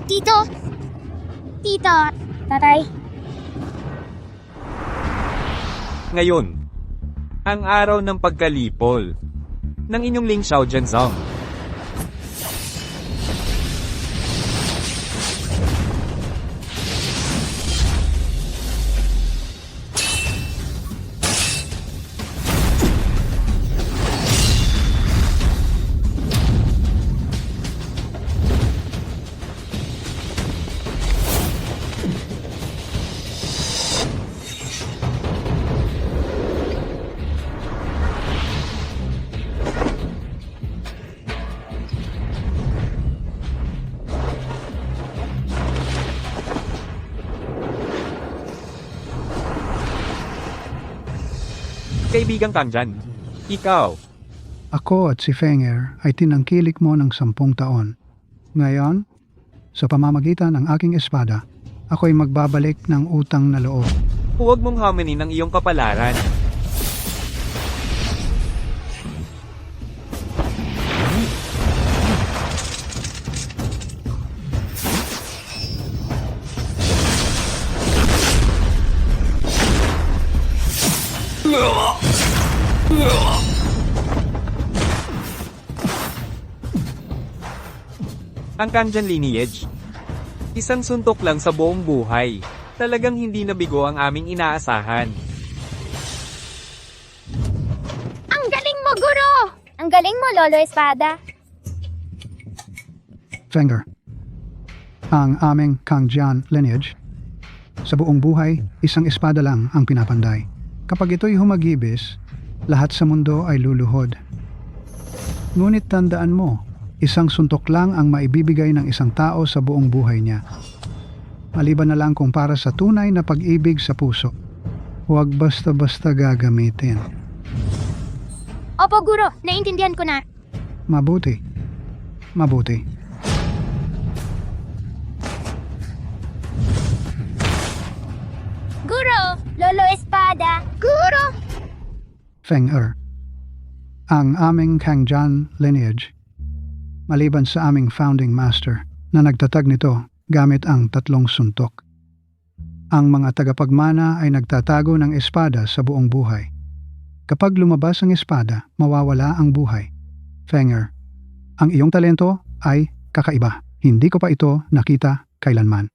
Tito! Tita! Tatay! Ngayon, ang araw ng pagkalipol ng inyong Ling Xiao Jianzong. Kaibigang Kangjan, ikaw, Ako at si Fenger ay tinangkilik mo ng 10 taon. Ngayon, sa pamamagitan ng aking espada, ako'y magbabalik ng utang na loob. huwag mong hamanin ang iyong kapalaran. Ang Kangjan lineage, isang suntok lang sa buong buhay. Talagang hindi nabigo ang aming inaasahan. Ang galing mo, Guro! Ang galing mo, Lolo Espada. Fenger, ang aming Kangjian lineage, sa buong buhay, isang espada lang ang pinapanday. Kapag ito'y humagibis, lahat sa mundo ay luluhod. Ngunit tandaan mo, isang suntok lang ang maibibigay ng isang tao sa buong buhay niya. Maliban na lang kung para sa tunay na pag-ibig sa puso. Huwag basta-basta gagamitin. Opo, Guro. Naintindihan ko na. Mabuti. Mabuti. Guro! Lolo Espada! Guro! Fenger, ang aming Kangjian lineage, maliban sa aming founding master na nagtatag nito gamit ang 3 suntok. Ang mga tagapagmana ay nagtatago ng espada sa buong buhay. Kapag lumabas ang espada, mawawala ang buhay. Fenger, ang iyong talento ay kakaiba. Hindi ko pa ito nakita kailanman.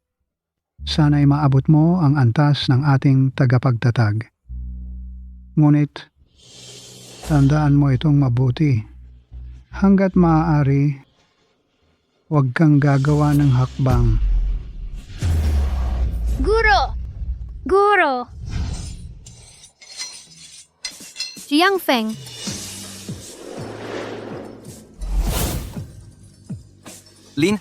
Sana'y maabot mo ang antas ng ating tagapagtatag. Ngunit, tandaan mo itong mabuti. Hanggat maaari, huwag kang gagawa ng hakbang. Guro! Guro! Jiang Feng. Lin,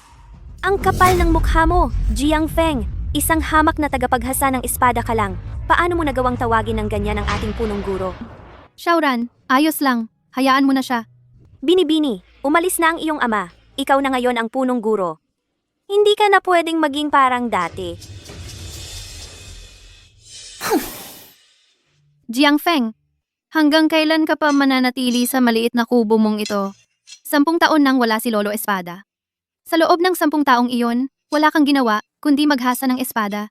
Ang kapal ng mukha mo, Jiang Feng. Isang hamak na tagapaghasa ng espada ka lang. Paano mo nagawang tawagin ng ganyan ang ating punong guro? Xiaoran, ayos lang. Hayaan mo na siya. Binibini, umalis na ang iyong ama. Ikaw na ngayon ang punong guro. Hindi ka na pwedeng maging parang dati. Jiang Feng, hanggang kailan ka pa mananatili sa maliit na kubo mong ito? 10 taon nang wala si Lolo Espada. Sa loob ng 10 taong iyon, wala kang ginawa kundi maghasa ng espada.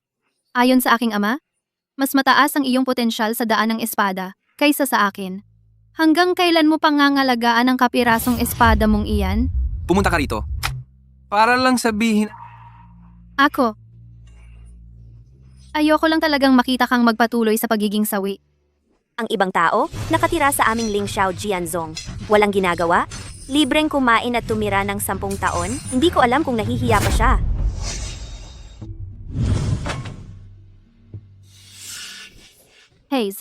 Ayon sa aking ama, mas mataas ang iyong potensyal sa daan ng espada kaysa sa akin. Hanggang kailan mo pangangalagaan ang kapirasong espada mong iyan? pumunta ka rito. Para lang sabihin, Ako. Ayoko lang talagang makita kang magpatuloy sa pagiging sawi. Ang ibang tao, nakatira sa aming Ling Xiao Jianzong. Walang ginagawa, libreng kumain at tumira ng 10 taon. Hindi ko alam kung nahihiya pa siya. Hayes.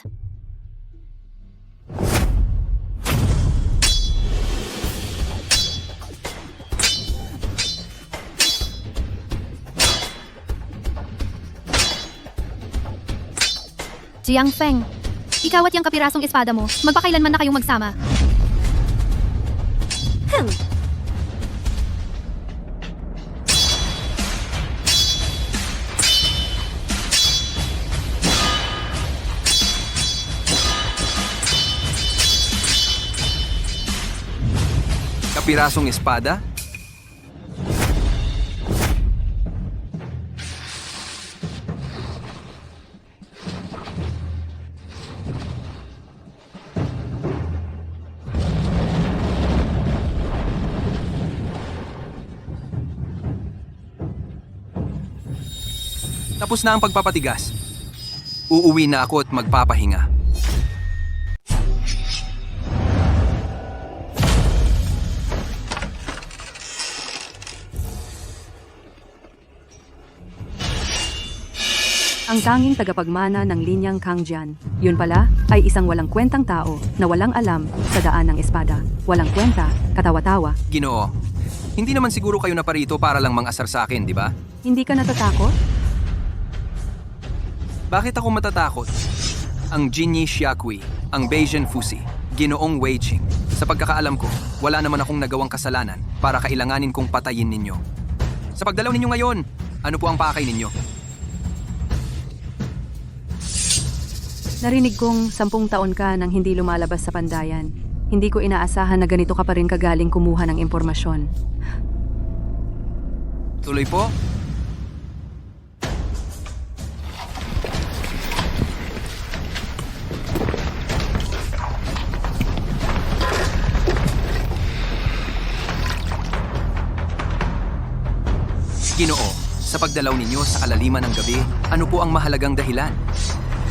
Jiang Feng, ikaw at yung kapirasong espada mo, magpakailanman na kayong magsama. kapirasong espada? Tapos na ang pagpapatigas. Uuwi na ako at magpapahinga. Ang tanging tagapagmana ng linyang Kangjian, yun pala, ay isang walang kwentang tao na walang alam sa daan ng espada. Walang kwenta, katawa-tawa. Ginoo, hindi naman siguro kayo naparito para lang mangasar sa akin, di ba? Hindi ka natatakot? Bakit ako matatakot? Ang Jinyi Xiaqui, ang Beijing Fusi, Ginoong Wei Qing. Sa pagkakaalam ko, wala naman akong nagawang kasalanan para kailanganin kong patayin ninyo. Sa pagdalaw ninyo ngayon, ano po ang pakay ninyo? Narinig kong 10 taon ka nang hindi lumalabas sa pandayan. Hindi ko inaasahan na ganito ka pa rin kagaling kumuha ng impormasyon. Tuloy po? Ginoo, sa pagdalaw ninyo sa kalaliman ng gabi, ano po ang mahalagang dahilan?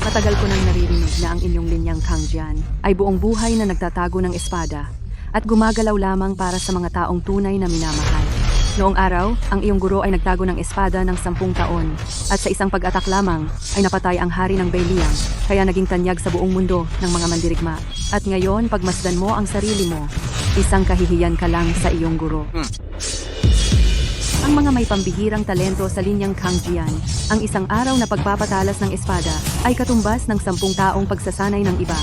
Matagal ko nang naririnig na ang inyong linyang Kangjian ay buong buhay na nagtatago ng espada at gumagalaw lamang para sa mga taong tunay na minamahal. Noong araw, ang iyong guro ay nagtago ng espada ng 10 taon at sa isang pag-atak lamang ay napatay ang hari ng Beiliang, kaya naging tanyag sa buong mundo ng mga mandirigma. At ngayon, pagmasdan mo ang sarili mo, isang kahihiyan ka lang sa iyong guro. Ang mga may pambihirang talento sa linyang Kangjian, ang isang araw na pagpapatalas ng espada ay katumbas ng 10 taong pagsasanay ng iba.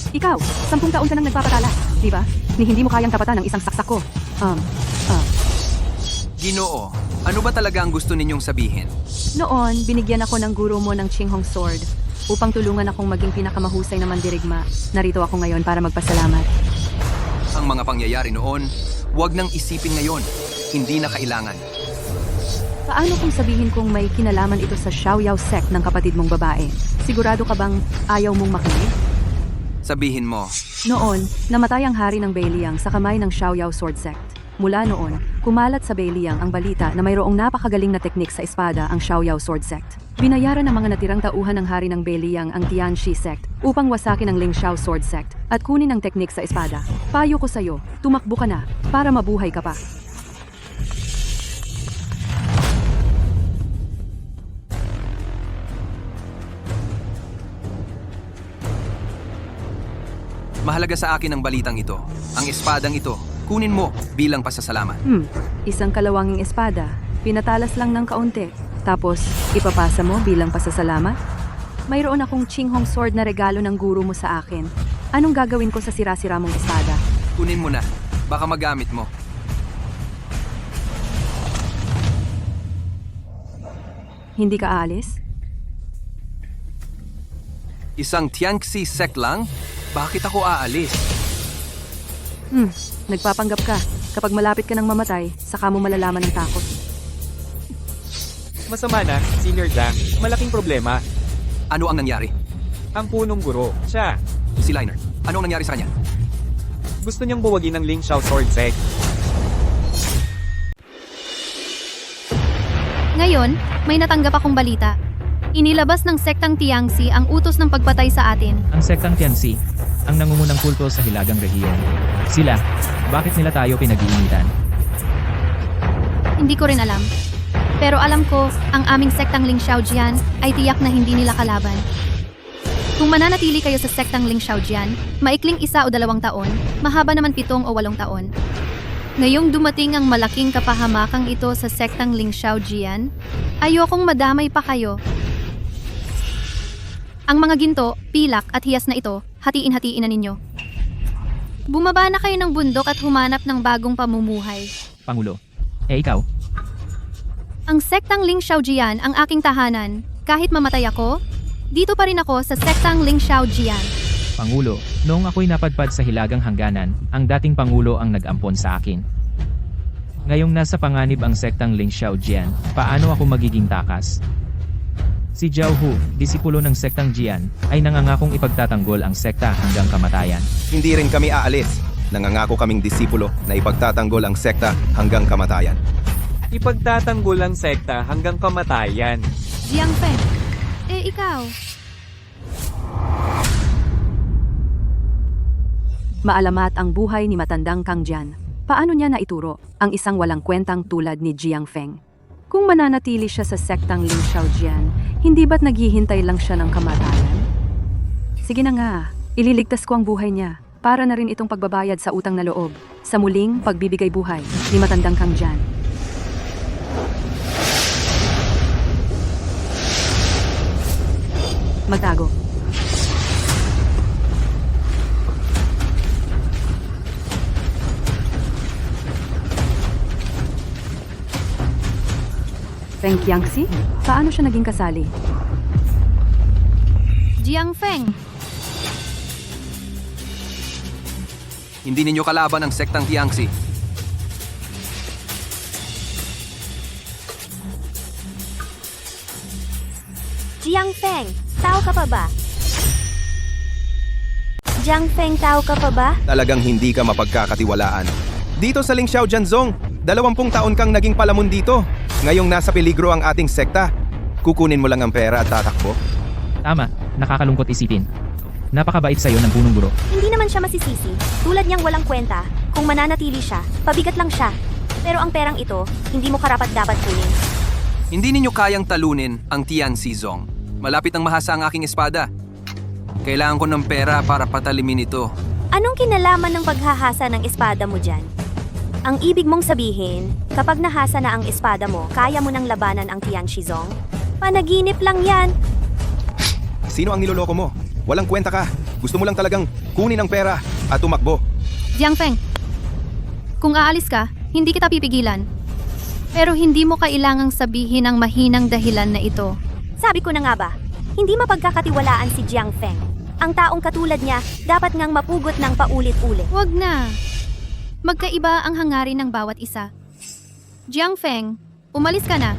Ikaw, 10 taon ka nang nagpapatalas, di ba? Ni hindi mo kayang tapatan ng isang saksak ko. Ginoo, ano ba talaga ang gusto ninyong sabihin? Noon, binigyan ako ng guro mo ng Qinghong Sword upang tulungan akong maging pinakamahusay na mandirigma. Narito ako ngayon para magpasalamat. Ang mga pangyayari noon, huwag nang isipin ngayon. Hindi na kailangan. Paano kung sabihin kong may kinalaman ito sa Xiaoyao sect ng kapatid mong babae? Sigurado ka bang ayaw mong makinig? Sabihin mo, Noon, namatay ang hari ng Beiliang sa kamay ng Xiaoyao Sword Sect. Mula noon, kumalat sa Beiliang ang balita na mayroong napakagaling na teknik sa espada ang Xiaoyao Sword Sect. Binayaran ng mga natirang tauhan ng hari ng Beiliang ang Tianxi Sect upang wasakin ang Lingxiao Sword Sect at kunin ang teknik sa espada. Payo ko sa'yo, tumakbo ka na para mabuhay ka pa. mahalaga sa akin ang balitang ito. Ang espadang ito, kunin mo bilang pasasalamat. Isang kalawanging espada, pinatalas lang ng kaunti, tapos ipapasa mo bilang pasasalamat? Mayroon akong Qinghong Sword na regalo ng guro mo sa akin. Anong gagawin ko sa sira-sira mong espada? Kunin mo na, baka magamit mo. Hindi ka aalis? Isang Tianxi sect lang? Bakit ako aalis? Nagpapanggap ka. Kapag malapit ka ng mamatay, saka mo malalaman ng takot. Masama na, Senior Zhang. Malaking problema. Ano ang nangyari? Ang punong guro, siya. Si Liner, ano ang nangyari sa kanya? Gusto niyang buwagin ng Lingxiao Sword Sect. Ngayon, may natanggap akong balita. Inilabas ng sektang Tiangxi ang utos ng pagpatay sa atin. Ang sektang Tianxi, ang nangungunang kulto sa Hilagang Rehiyon. Sila, bakit nila tayo pinag-iinitan? Hindi ko rin alam. Pero alam ko, ang aming sektang Lingxiao Jian ay tiyak na hindi nila kalaban. Kung mananatili kayo sa sektang Lingxiao Jian, maikling 1 o 2 taon, mahaba naman 7 o 8 taon. Ngayong dumating ang malaking kapahamakang ito sa sektang Lingxiao Jian, ayokong madamay pa kayo. Ang mga ginto, pilak at hiyas na ito, hatiin-hatiin na ninyo. Bumaba na kayo ng bundok at humanap ng bagong pamumuhay. Pangulo, ikaw? Ang sektang Lingxiao Jian ang aking tahanan. Kahit mamatay ako, dito pa rin ako sa sektang Lingxiao Jian. Pangulo, noong ako'y napadpad sa Hilagang Hangganan, ang dating Pangulo ang nag-ampon sa akin. Ngayong nasa panganib ang sektang Lingxiao Jian, paano ako magiging takas? Si Zhao Hu, disipulo ng sektang Jian, ay nangangakong ipagtatanggol ang sekta hanggang kamatayan. Hindi rin kami aalis. Nangangako kaming disipulo na ipagtatanggol ang sekta hanggang kamatayan. Ipagtatanggol ang sekta hanggang kamatayan. Jiang Feng. Ikaw. Maalamat ang buhay ni matandang Kang Jian. Paano niya naituro ang isang walang kwentang tulad ni Jiang Feng? Kung mananatili siya sa sektang Ling Xiaojian, hindi ba't naghihintay lang siya ng kamatayan? Sige na nga, ililigtas ko ang buhay niya para na rin itong pagbabayad sa utang na loob sa muling pagbibigay buhay ni matandang Kang Jian. Magtago. Feng Qiangxi? Paano siya naging kasali? Jiang Feng. Hindi ninyo kalaban ang sektang Tiangxi. Jiang Feng, tao ka pa ba? Jiang Feng, tao ka pa ba? Talagang hindi ka mapagkakatiwalaan. Dito sa Ling Xiaojian Zong, 20 taon kang naging palamon dito. Ngayong nasa peligro ang ating sekta. Kukunin mo lang ang pera at tatakbo. Tama, nakakalungkot isipin. Napakabait sa'yo ng punong guro. Hindi naman siya masisisi. Tulad niyang walang kwenta. Kung mananatili siya, pabigat lang siya. Pero ang perang ito, hindi mo karapat-dapat kunin. Hindi ninyo kayang talunin ang Tianxi Zong. Malapit ang mahasa ang aking espada. Kailangan ko ng pera para patalimin ito. Anong kinalaman ng paghahasa ng espada mo dyan? Ang ibig mong sabihin, kapag nahasa na ang espada mo, kaya mo nang labanan ang Tianxi Zong? Panaginip lang yan. Sino ang niloloko mo? Walang kwenta ka. Gusto mo lang talagang kunin ang pera at tumakbo. Jiang Feng. Kung aalis ka, hindi kita pipigilan. Pero hindi mo kailangang sabihin ang mahinang dahilan na ito. Sabi ko na nga ba, hindi mapagkakatiwalaan si Jiang Feng. Ang taong katulad niya, dapat ngang mapugot ng paulit-ulit. Huwag na. Magkaiba ang hangarin ng bawat isa. Jiang Feng, umalis ka na.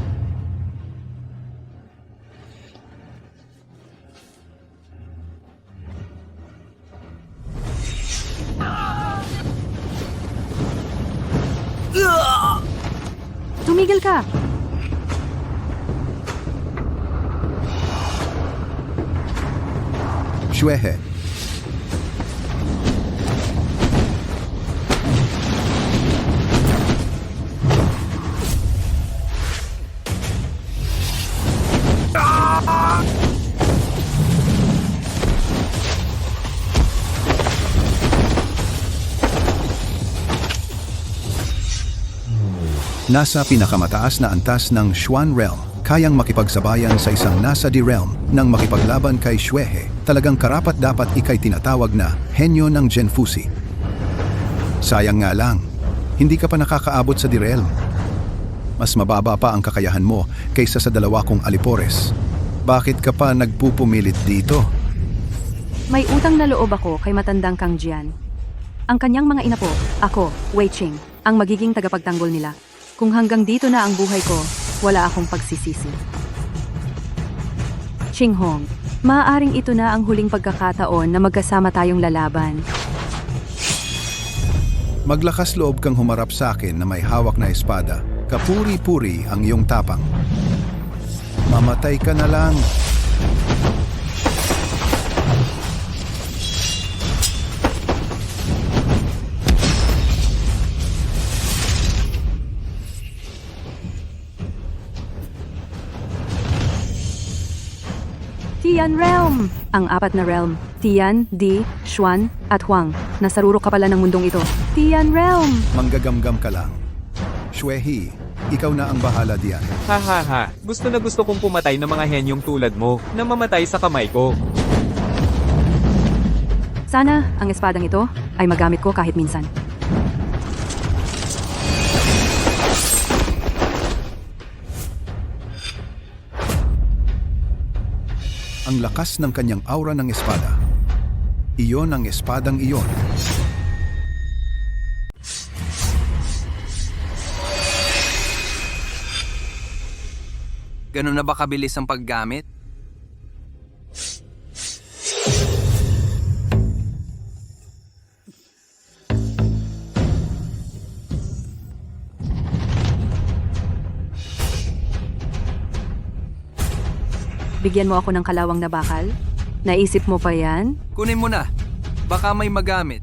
Tumigil ka! Xuehe. Nasa pinakamataas na antas ng Xuan Realm, kayang makipagsabayan sa isang nasa Di Realm nang makipaglaban kay Xuehe. Talagang karapat-dapat ikay tinatawag na henyo ng Genfusi. Sayang nga lang, hindi ka pa nakakaabot sa Di Realm. Mas mababa pa ang kakayahan mo kaysa sa dalawa kong alipores. Bakit ka pa nagpupumilit dito? May utang na loob ako kay matandang Kang Jian. Ang kanyang mga inapo, ako, Wei Qing, ang magiging tagapagtanggol nila. Kung hanggang dito na ang buhay ko, wala akong pagsisisi. Qing Hong, maaaring ito na ang huling pagkakataon na magkasama tayong lalaban. Maglakas loob kang humarap sa akin na may hawak na espada. Kapuri-puri ang iyong tapang. Mamatay ka na lang. Tian Realm! Ang apat na realm, Tian, Di, Xuan, at Huang. Nasarurok ka pala ng mundong ito. Tian Realm! Manggagamgam ka lang. Xuehe, ikaw na ang bahala diyan. Hahaha, gusto na gusto kong pumatay ng mga henyong tulad mo, na mamatay sa kamay ko. Sana ang espadang ito ay magamit ko kahit minsan. Ang lakas ng kanyang aura ng espada. Iyon ang espadang iyon. Ganun na ba kabilis ang paggamit? Bigyan mo ako ng kalawang na bakal? Naisip mo pa yan? Kunin mo na. Baka may magamit.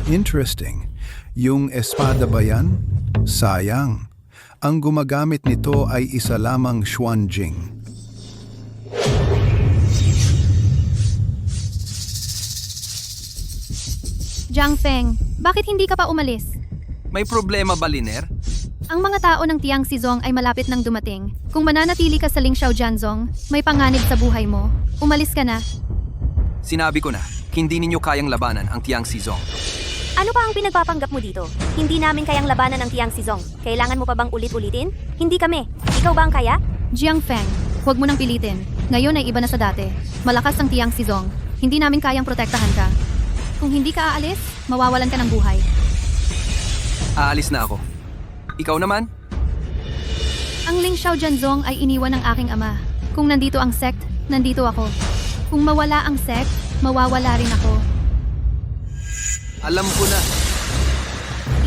Interesting. Yung espada ba yan? Sayang. Ang gumagamit nito ay isa lamang Xuanjing. Jiang Feng, bakit hindi ka pa umalis? May problema ba, Liner? Ang mga tao ng Tiang Sizong ay malapit nang dumating. Kung mananatili ka sa Lingxiao Jianzong, may panganib sa buhay mo. Umalis ka na. Sinabi ko na, hindi ninyo kayang labanan ang Tiang Sizong. Ano pa ang pinagpapanggap mo dito? Hindi namin kayang labanan ang Tiang Sizong. Kailangan mo pa bang ulit-ulitin? Hindi kami. Ikaw ba ang kaya? Jiang Feng, huwag mo nang pilitin. Ngayon ay iba na sa dati. Malakas ang Tiang Sizong. Hindi namin kayang protektahan ka. Kung hindi ka aalis, mawawalan ka ng buhay. Aalis na ako. Ikaw naman? Ang Lingxiao Jianzong ay iniwan ng aking ama. Kung nandito ang sect, nandito ako. Kung mawala ang sect, mawawala rin ako. Alam ko na.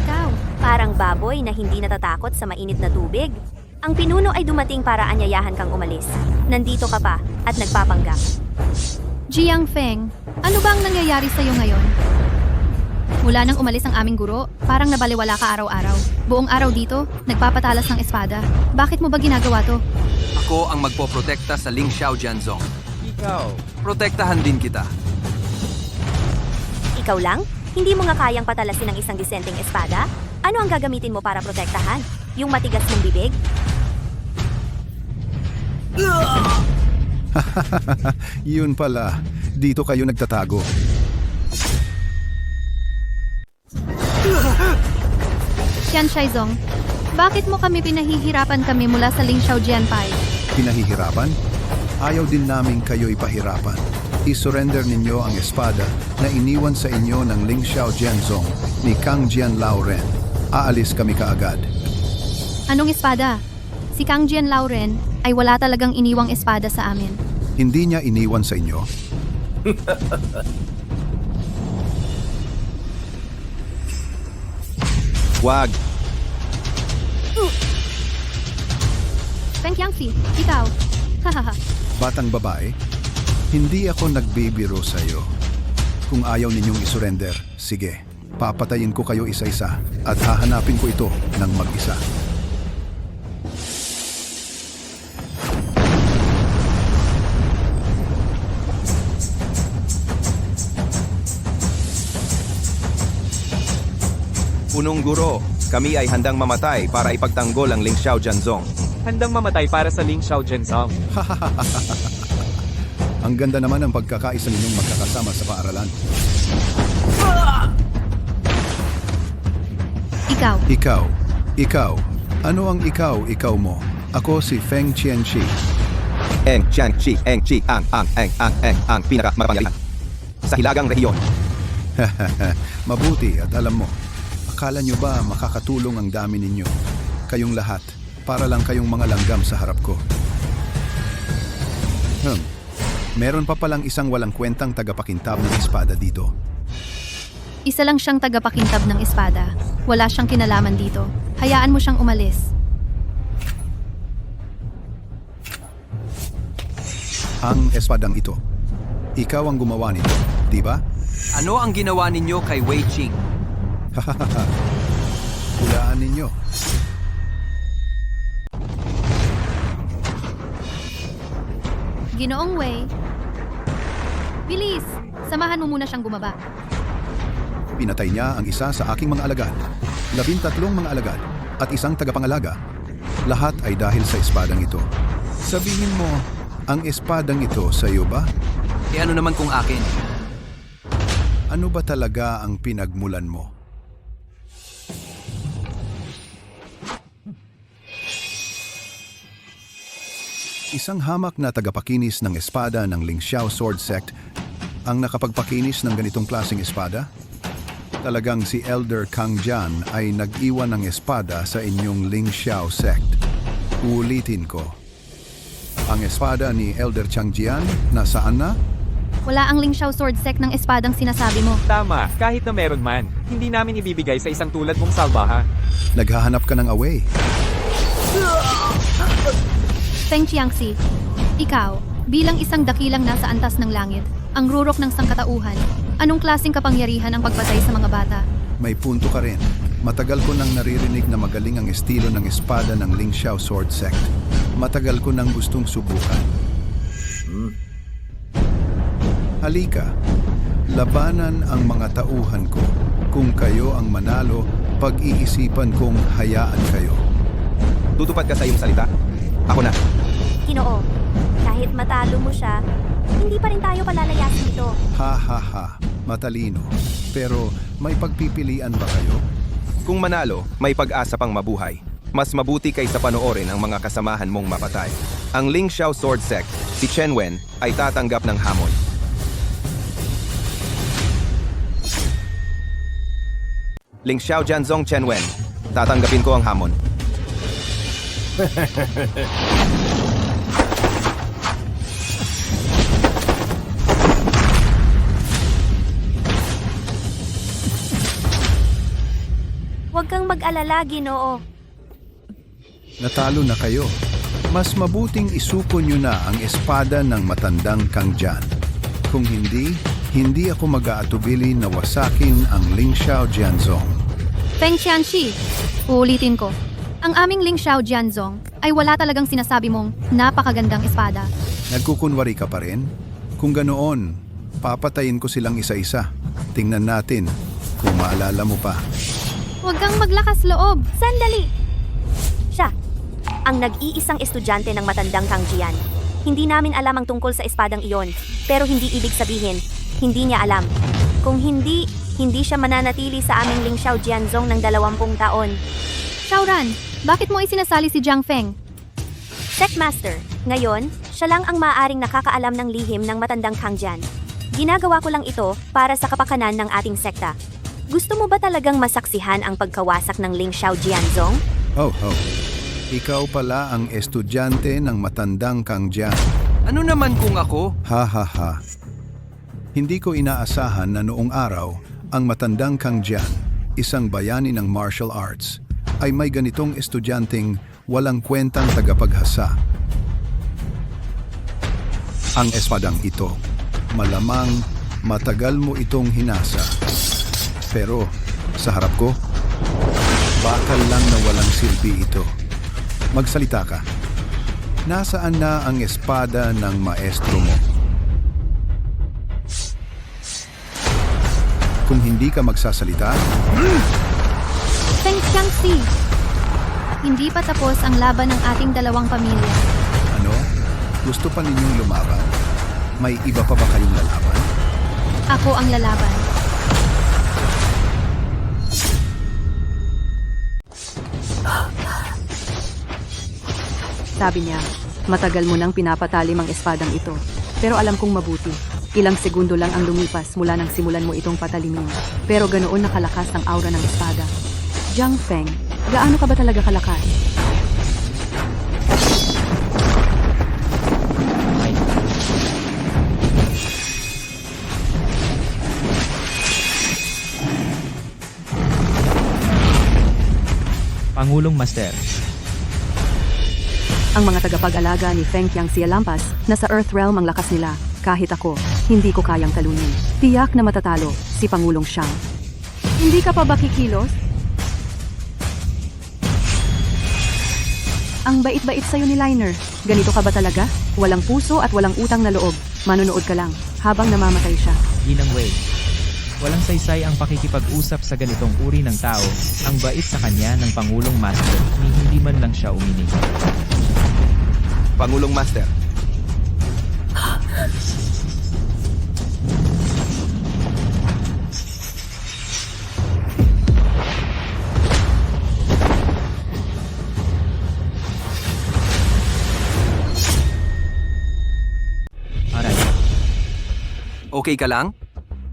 Ikaw, parang baboy na hindi natatakot sa mainit na tubig. Ang pinuno ay dumating para anyayahan kang umalis. Nandito ka pa at nagpapanggap. Jiang Feng, ano ba ang nangyayari sa'yo ngayon? Mula nang umalis ang aming guro, parang nabaliwala ka araw-araw. Buong araw dito, nagpapatalas ng espada. Bakit mo ba ginagawa to? Ako ang magpoprotekta sa Lingxiao Jianzong. Ikaw. Protektahan din kita. Ikaw lang? Hindi mo nga kayang patalasin ng isang disenteng espada? Ano ang gagamitin mo para protektahan? Yung matigas mong bibig? Yun pala. Dito kayo nagtatago. Xian Shaizong, bakit mo kami pinahihirapan kami mula sa Lingxiao Jianpai? Pinahihirapan? Ayaw din namin kayo ipahirapan. I-surrender ninyo ang espada na iniwan sa inyo ng Lingxiao Jianzong ni Kang Jian Laoren. Aalis kami kaagad. Anong espada? Si Kang Jian Laoren ay wala talagang iniwang espada sa amin. Hindi niya iniwan sa inyo? Wag. Feng Qiangxi, ikaw. Hahaha. Batang babae, hindi ako nagbibiro sa iyo. Kung ayaw ninyong isurrender, sige, papatayin ko kayo isa-isa at hahanapin ko ito ng mag-isa. Punong guro, kami ay handang mamatay para ipagtanggol ang Lingxiao Jianzong. Handang mamatay para sa Lingxiao Jianzong. Ang ganda naman ng pagkakaisa ninyong magkakasama sa paaralan. Ikaw. Ano ang ikaw mo? Ako si Feng Qianxi. Eng Chi, ang pinakamapangyarihan sa hilagang rehiyon. Mabuti at alam mo, akala nyo ba makakatulong ang dami ninyo? Kayong lahat, para lang kayong mga langgam sa harap ko. Meron pa palang isang walang kwentang tagapakintab ng espada dito. Isa lang siyang tagapakintab ng espada. Wala siyang kinalaman dito. Hayaan mo siyang umalis. Ang espadang ito. Ikaw ang gumawa nito, di ba? Ano ang ginawa ninyo kay Wei Qing? Hulaan ninyo. Ginoong Wei. Bilis! Samahan mo muna siyang bumaba. Pinatay niya ang isa sa aking mga alagad, 13 mga alagad, at isang tagapangalaga. Lahat ay dahil sa espadang ito. Sabihin mo, ang espadang ito sa iyo ba? E ano naman kung akin? Ano ba talaga ang pinagmulan mo? Isang hamak na tagapakinis ng espada ng Lingxiao Sword Sect ang nakapagpakinis ng ganitong klaseng espada? Talagang si Elder Kang Jian ay nag-iwan ng espada sa inyong Lingxiao Sect. Uulitin ko. Ang espada ni Elder Chang Jian, nasaan na? Wala ang Lingxiao Sword Sect ng espadang sinasabi mo. Tama, kahit na meron man, hindi namin ibibigay sa isang tulad mong salbaha. Naghahanap ka ng away. Feng Qiangxi, ikaw, bilang isang dakilang nasa antas ng langit, ang rurok ng sangkatauhan, anong klaseng kapangyarihan ang pagpatay sa mga bata? May punto ka rin. Matagal ko nang naririnig na magaling ang estilo ng espada ng Ling Xiao Sword Sect. Matagal ko nang gustong subukan. Halika, labanan ang mga tauhan ko. Kung kayo ang manalo, pag-iisipan kong hayaan kayo. Tutupad ka sa iyong salita? Ako na. Ginoo, kahit matalo mo siya, hindi pa rin tayo palalayasin ito. Ha ha ha, matalino. Pero may pagpipilian ba kayo? Kung manalo, may pag-asa pang mabuhay. Mas mabuti kaysa panoorin ang mga kasamahan mong mapatay. Ang Ling Xiao Sword Sect, si Chen Wen, ay tatanggap ng hamon. Ling Xiao Jianzong Chen Wen, tatanggapin ko ang hamon. Huwag kang mag-alala, Ginoo. Natalo na kayo. Mas mabuting isuko nyo na ang espada ng matandang Kang Jian. Kung hindi, hindi ako mag-aatubili na wasakin ang Ling Xiao Jianzong. Feng Qianxi, uulitin ko. Ang aming Ling Xiao Jianzong ay wala talagang sinasabi mong napakagandang espada. Nagkukunwari ka pa rin? Kung ganoon, papatayin ko silang isa-isa. Tingnan natin kung maalala mo pa. Huwag kang maglakas loob. Sandali! Siya, ang nag-iisang estudyante ng matandang Kang Jian. Hindi namin alam ang tungkol sa espadang iyon, pero hindi ibig sabihin, hindi niya alam. Kung hindi siya mananatili sa aming Ling Xiao Jianzong ng 20 taon. Xiaoran, bakit mo isinasali si Jiang Feng? Sectmaster, ngayon, siya lang ang maaaring nakakaalam ng lihim ng matandang Kang Jian. Ginagawa ko lang ito para sa kapakanan ng ating sekta. Gusto mo ba talagang masaksihan ang pagkawasak ng Ling Xiao Jianzong? Oh. Ikaw pala ang estudyante ng matandang Kang Jian. Ano naman kung ako? Ha ha ha. Hindi ko inaasahan na noong araw, ang matandang Kang Jian, isang bayani ng martial arts, ay may ganitong estudyanteng walang kwentang tagapaghasa. Ang espadang ito, malamang matagal mo itong hinasa. Pero sa harap ko, bakal lang na walang silbi ito. Magsalita ka. Nasaan na ang espada ng maestro mo? Kung hindi ka magsasalita, Feng Qianxi, hindi pa tapos ang laban ng ating dalawang pamilya. ano? Gusto pa ninyong lumaban? May iba pa ba kayong lalaban? Ako ang lalaban. Sabi niya, matagal mo nang pinapatalim ang espadang ito. Pero alam kong mabuti. Ilang segundo lang ang lumipas mula nang simulan mo itong patalimin. Pero ganoon nakalakas ang aura ng espada. Jiang Feng, gaano ka ba talaga kalakas? Pangulong Master. Ang mga tagapag-alaga ni Feng Qiangxi Lampas, nasa Earth Realm ang lakas nila. Kahit ako, hindi ko kayang talunin. Tiyak na matatalo, si Pangulong Xiang. Hindi ka pa ba kikilos? Ang bait-bait sa'yo ni Liner. Ganito ka ba talaga? Walang puso at walang utang na loob. Manonood ka lang, habang namamatay siya. Ginang Wei. Walang saysay ang pakikipag-usap sa ganitong uri ng tao. Ang bait sa kanya ng Pangulong Master ni hindi man lang siya uminig. Pangulong Master. Aray. Okay ka lang?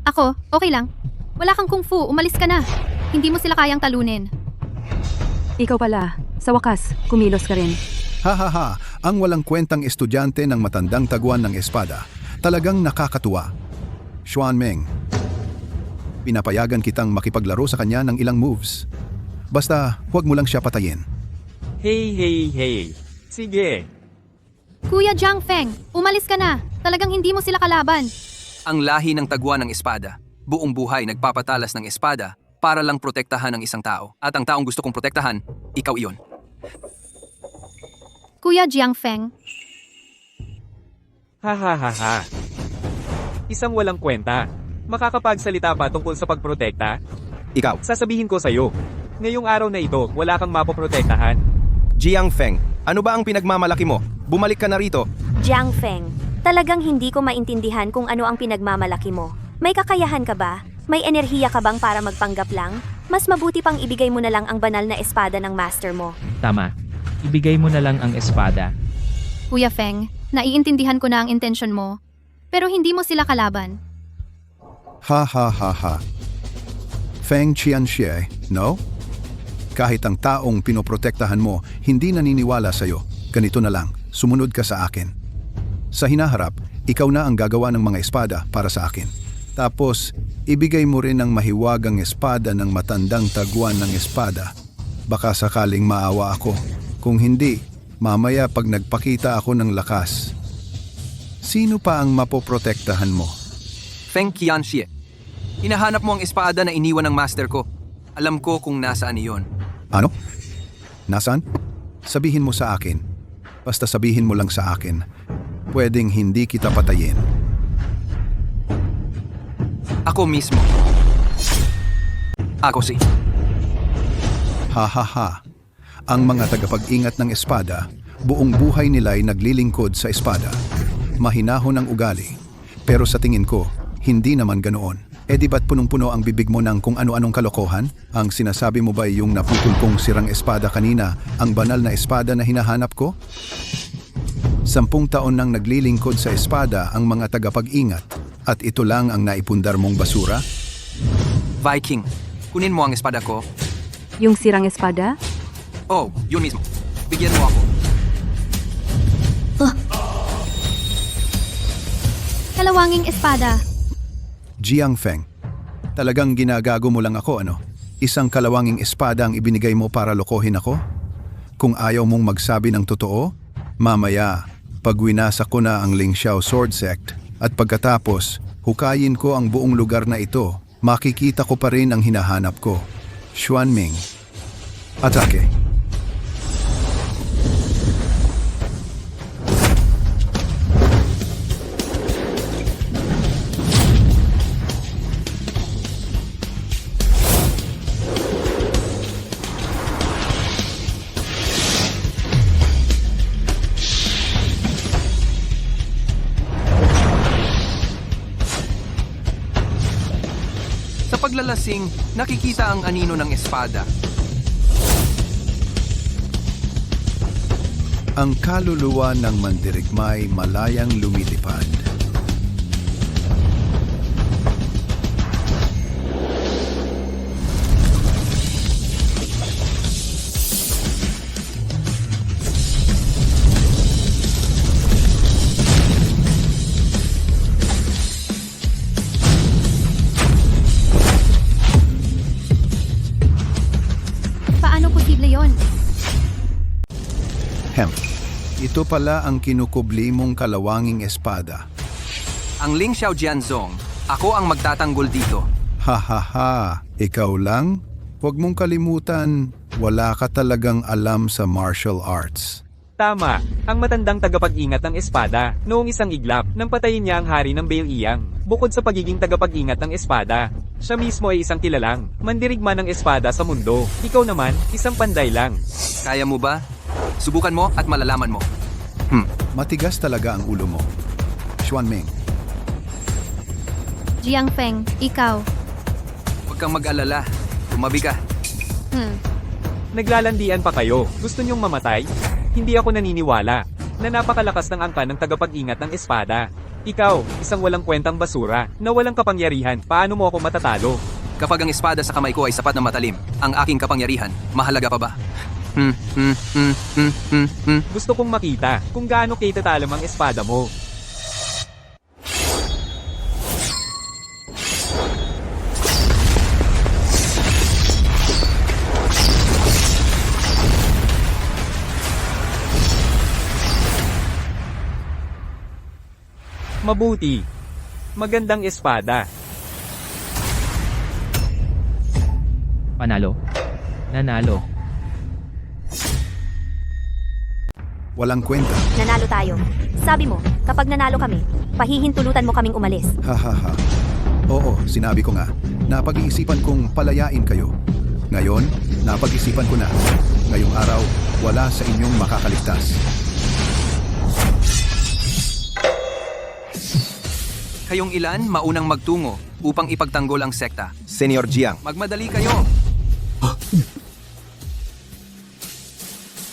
Ako, okay lang. Wala kang kung fu, umalis ka na. Hindi mo sila kayang talunin. Ikaw pala, sa wakas, kumilos ka rin. Ha ha ha, ang walang kwentang estudyante ng matandang taguan ng espada. Talagang nakakatuwa. Xuan Meng, pinapayagan kitang makipaglaro sa kanya ng ilang moves. Basta, huwag mo lang siya patayin. Hey. Sige. Kuya Jiang Feng, umalis ka na. Talagang hindi mo sila kalaban. Ang lahi ng tagwa ng espada. Buong buhay nagpapatalas ng espada para lang protektahan ang isang tao. At ang taong gusto kong protektahan, ikaw iyon. Kuya Jiang Feng, Ha ha ha ha. Isang walang kwenta. Makakapagsalita pa tungkol sa pagprotekta? Ikaw, Sasabihin ko sa'yo. Ngayong araw na ito, wala kang mapoprotektahan. Jiang Feng, ano ba ang pinagmamalaki mo? Bumalik ka na rito. Jiang Feng, talagang hindi ko maintindihan kung ano ang pinagmamalaki mo. May kakayahan ka ba? May enerhiya ka bang para magpanggap lang? Mas mabuti pang ibigay mo na lang ang banal na espada ng master mo. Tama. Ibigay mo na lang ang espada. Kuya Feng, naiintindihan ko na ang intensyon mo. Pero hindi mo sila kalaban. Ha ha ha ha. Feng Qianxie, no? Kahit ang taong pinoprotektahan mo hindi naniniwala sa'yo, ganito na lang, sumunod ka sa akin. Sa hinaharap, ikaw na ang gagawa ng mga espada para sa akin. Tapos, ibigay mo rin ang mahiwagang espada ng matandang tagwan ng espada. Baka sakaling maawa ako. Kung hindi, mamaya pag nagpakita ako ng lakas. Sino pa ang mapoprotektahan mo? Feng Qianxie. Hinahanap mo ang espada na iniwan ng master ko. Alam ko kung nasaan iyon. Ano? Nasaan? Sabihin mo sa akin. Basta sabihin mo lang sa akin. Pwedeng hindi kita patayin. Ako mismo. Ako si... Ha ha ha. Ang mga tagapag-ingat ng espada, buong buhay nila'y naglilingkod sa espada. Mahinahon ang ugali. Pero sa tingin ko, hindi naman ganoon. E di ba't punong-puno ang bibig mo ng kung ano-anong kalokohan? Ang sinasabi mo ba yung napukol kong sirang espada kanina, ang banal na espada na hinahanap ko? 10 taon nang naglilingkod sa espada ang mga tagapag-ingat, at ito lang ang naipundar mong basura? Viking, kunin mo ang espada ko. Yung sirang espada? Oh, yun mismo. Bigyan mo ako. Kalawanging espada. Jiang Feng, talagang ginagago mo lang ako ano? Isang kalawanging espada ang ibinigay mo para lokohin ako? Kung ayaw mong magsabi ng totoo, mamaya, pag winasa ko na ang Lingxiao Sword Sect at pagkatapos, hukayin ko ang buong lugar na ito, makikita ko pa rin ang hinahanap ko. Xuanming. Atake. Sa paglalasing, nakikita ang anino ng espada. Ang kaluluwa ng mandirigmay malayang lumilipad. Paano posible yon? Ito pala ang kinukubli mong kalawanging espada. Ang Lingxiao Jianzong, ako ang magtatanggol dito. Ha ha ha, ikaw lang? Huwag mong kalimutan, wala ka talagang alam sa martial arts. Tama, ang matandang tagapag-ingat ng espada, noong isang iglap, nang patayin niya ang hari ng Bailiang. Bukod sa pagiging tagapag-ingat ng espada, siya mismo ay isang kilalang mandirigma ng espada sa mundo. Ikaw naman, isang panday lang. Kaya mo ba? Subukan mo at malalaman mo. Matigas talaga ang ulo mo. Xuanming. Jiang Feng, ikaw. Huwag kang mag-alala. Tumabi ka. Naglalandian pa kayo, gusto niyong mamatay? Hindi ako naniniwala na napakalakas ng angkan ng tagapag-ingat ng espada. Ikaw, isang walang kwentang basura, na walang kapangyarihan, paano mo ako matatalo? Kapag ang espada sa kamay ko ay sapat na matalim, ang aking kapangyarihan, mahalaga pa ba? Gusto kong makita kung gaano kitatalam ang espada mo. Mabuti. Magandang espada. Panalo? Nanalo. Walang kwenta. Nanalo tayo. Sabi mo, kapag nanalo kami, pahihintulutan mo kaming umalis. Hahaha. Oo, sinabi ko nga. Napag-iisipan kong palayain kayo. Ngayon, napag-isipan ko na. Ngayong araw, wala sa inyong makakaligtas. Kayong ilan maunang magtungo upang ipagtanggol ang sekta. Senyor Jiang, Magmadali kayo!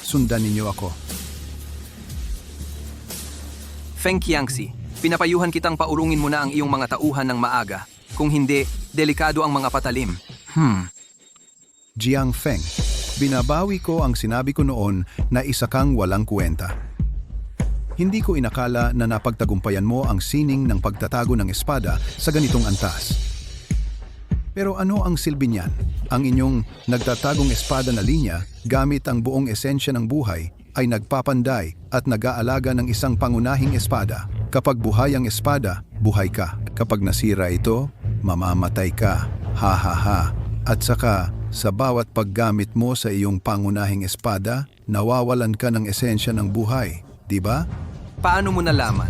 Sundan ninyo ako. Feng Qiangxi, pinapayuhan kitang paurungin mo na ang iyong mga tauhan ng maaga. Kung hindi, delikado ang mga patalim. Jiang Feng, binabawi ko ang sinabi ko noon na isa kang walang kwenta. Hindi ko inakala na napagtagumpayan mo ang sining ng pagtatago ng espada sa ganitong antas. Pero ano ang silbi niyan? Ang inyong nagtatagong espada na linya gamit ang buong esensya ng buhay ay nagpapanday at nag-aalaga ng isang pangunahing espada. Kapag buhay ang espada, buhay ka. Kapag nasira ito, mamamatay ka. Ha ha ha. At saka, sa bawat paggamit mo sa iyong pangunahing espada, nawawalan ka ng esensya ng buhay. Di ba? Paano mo nalaman?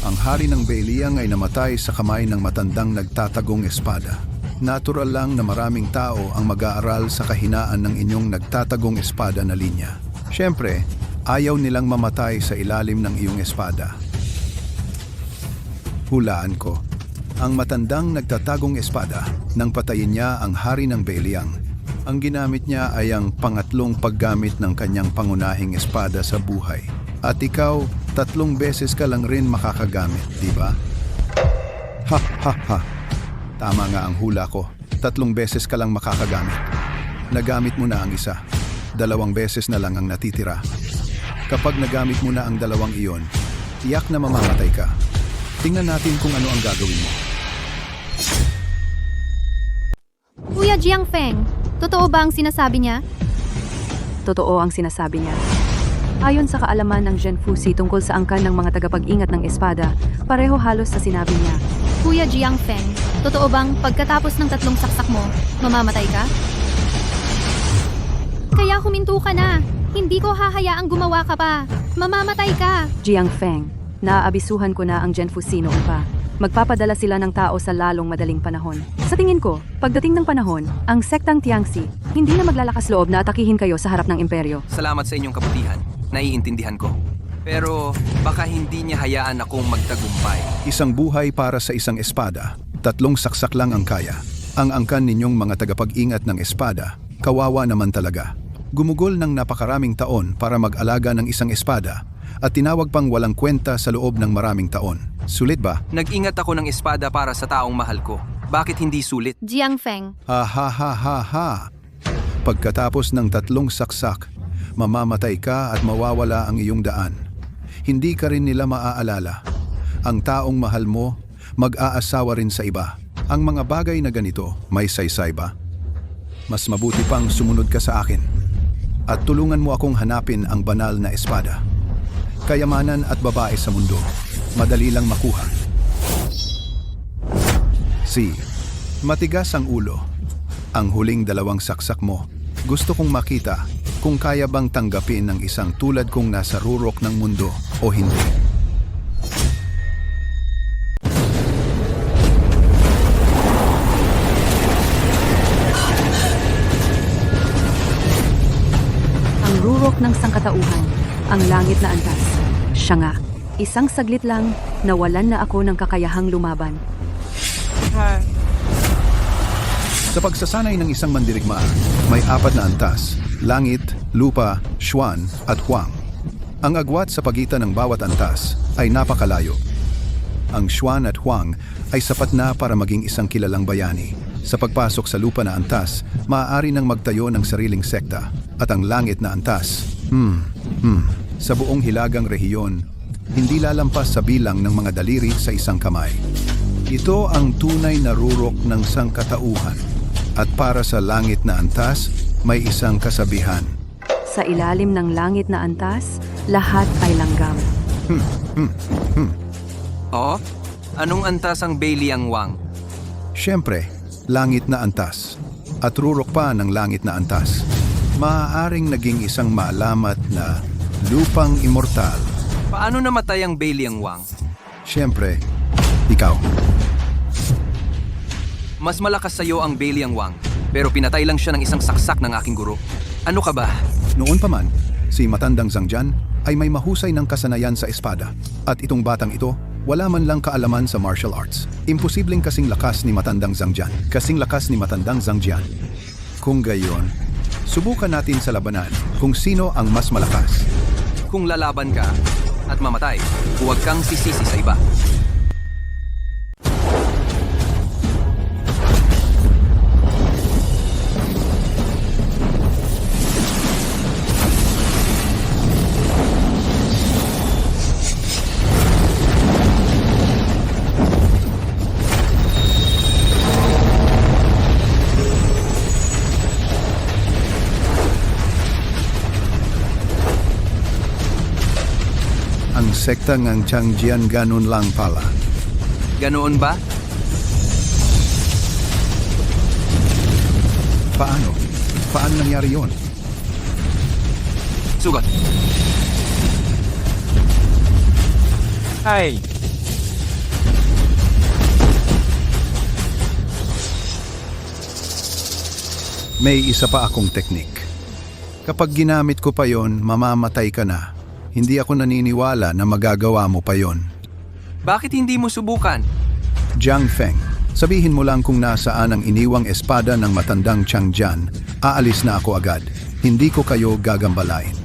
Ang hari ng Beiliang ay namatay sa kamay ng matandang nagtatagong espada. Natural lang na maraming tao ang mag-aaral sa kahinaan ng inyong nagtatagong espada na linya. Siyempre, ayaw nilang mamatay sa ilalim ng iyong espada. Hulaan ko, ang matandang nagtatagong espada nang patayin niya ang hari ng Beiliang. Ang ginamit niya ay ang pangatlong paggamit ng kanyang pangunahing espada sa buhay. At ikaw, 3 beses ka lang rin makakagamit, di ba? Ha ha ha. Tama nga ang hula ko. 3 beses ka lang makakagamit. Nagamit mo na ang isa. 2 beses na lang ang natitira. Kapag nagamit mo na ang 2 iyon, tiyak na mamamatay ka. Tingnan natin kung ano ang gagawin mo. Kuya Jiang Feng, totoo ba ang sinasabi niya? Totoo ang sinasabi niya. Ayon sa kaalaman ng Zhen Fusi tungkol sa angkan ng mga tagapag-ingat ng espada, pareho halos sa sinabi niya. Kuya Jiang Feng, totoo bang pagkatapos ng 3 saksak mo, mamamatay ka? Kaya huminto ka na. Hindi ko hahayaang gumawa ka pa. Mamamatay ka. Jiang Feng, naaabisuhan ko na ang Zhen Fusi noon pa. Magpapadala sila ng tao sa lalong madaling panahon. Sa tingin ko, pagdating ng panahon, ang sektang Tiangxi hindi na maglalakas loob na atakihin kayo sa harap ng imperyo. Salamat sa inyong kabutihan. Naiintindihan ko. Pero baka hindi niya hayaan akong magtagumpay. Isang buhay para sa isang espada. 3 saksak lang ang kaya. Ang angkan ninyong mga tagapag-ingat ng espada, kawawa naman talaga. Gumugol ng napakaraming taon para mag-alaga ng isang espada at tinawag pang walang kwenta sa loob ng maraming taon. Sulit ba? Nag-ingat ako ng espada para sa taong mahal ko. Bakit hindi sulit? Jiang Feng, Ha ha ha ha ha. Pagkatapos ng 3 saksak, mamamatay ka at mawawala ang iyong daan. Hindi ka rin nila maaalala. Ang taong mahal mo, mag-aasawa rin sa iba. Ang mga bagay na ganito, may saysay ba? Mas mabuti pang sumunod ka sa akin. At tulungan mo akong hanapin ang banal na espada. Kayamanan at babae sa mundo, madali lang makuha. Matigas ang ulo. Ang huling 2 saksak mo, gusto kong makita kung kaya bang tanggapin ng isang tulad kong nasa rurok ng mundo o hindi. Ang rurok ng sangkatauhan, ang langit na antas. Siya nga, isang saglit lang, nawalan na ako ng kakayahang lumaban. Sa pagsasanay ng isang mandirigma, may 4 na antas: langit, lupa, Xuan at Huang. Ang agwat sa pagitan ng bawat antas ay napakalayo. Ang Xuan at Huang ay sapat na para maging isang kilalang bayani. Sa pagpasok sa lupa na antas, maaari nang magtayo ng sariling sekta. At ang langit na antas, sa buong hilagang rehiyon, hindi lalampas sa bilang ng mga daliri sa isang kamay. Ito ang tunay na rurok ng sangkatauhan. At para sa langit na antas, may isang kasabihan. Sa ilalim ng langit na antas, lahat ay langgam. Oh? Anong antas ang Beiliang Wang? Siyempre, langit na antas. At rurok pa ng langit na antas. Maaaring naging isang maalamat na lupang immortal. Paano namatay ang Beiliang Wang? Siyempre, ikaw. Mas malakas sa'yo ang Beiliang Wang, pero pinatay lang siya ng isang saksak ng aking guro. Ano ka ba? Noon pa man, si Matandang Zhangjian ay may mahusay ng kasanayan sa espada. At itong batang ito, wala man lang kaalaman sa martial arts. Imposibleng kasing lakas ni Matandang Zhangjian. Kasing lakas ni Matandang Zhangjian. Kung gayon, subukan natin sa labanan kung sino ang mas malakas. Kung lalaban ka at mamatay, huwag kang sisisi sa iba. Ang sekta ng Changjian ganun lang pala. Ganoon ba? Paano? Paano nangyari yon? Sugat. Ay! May isa pa akong teknik. Kapag ginamit ko pa yon, mamamatay ka na. Hindi ako naniniwala na magagawa mo pa yon. Bakit hindi mo subukan? Jiang Feng, sabihin mo lang kung nasaan ang iniwang espada ng Matandang Changjian. Aalis na ako agad. Hindi ko kayo gagambalain.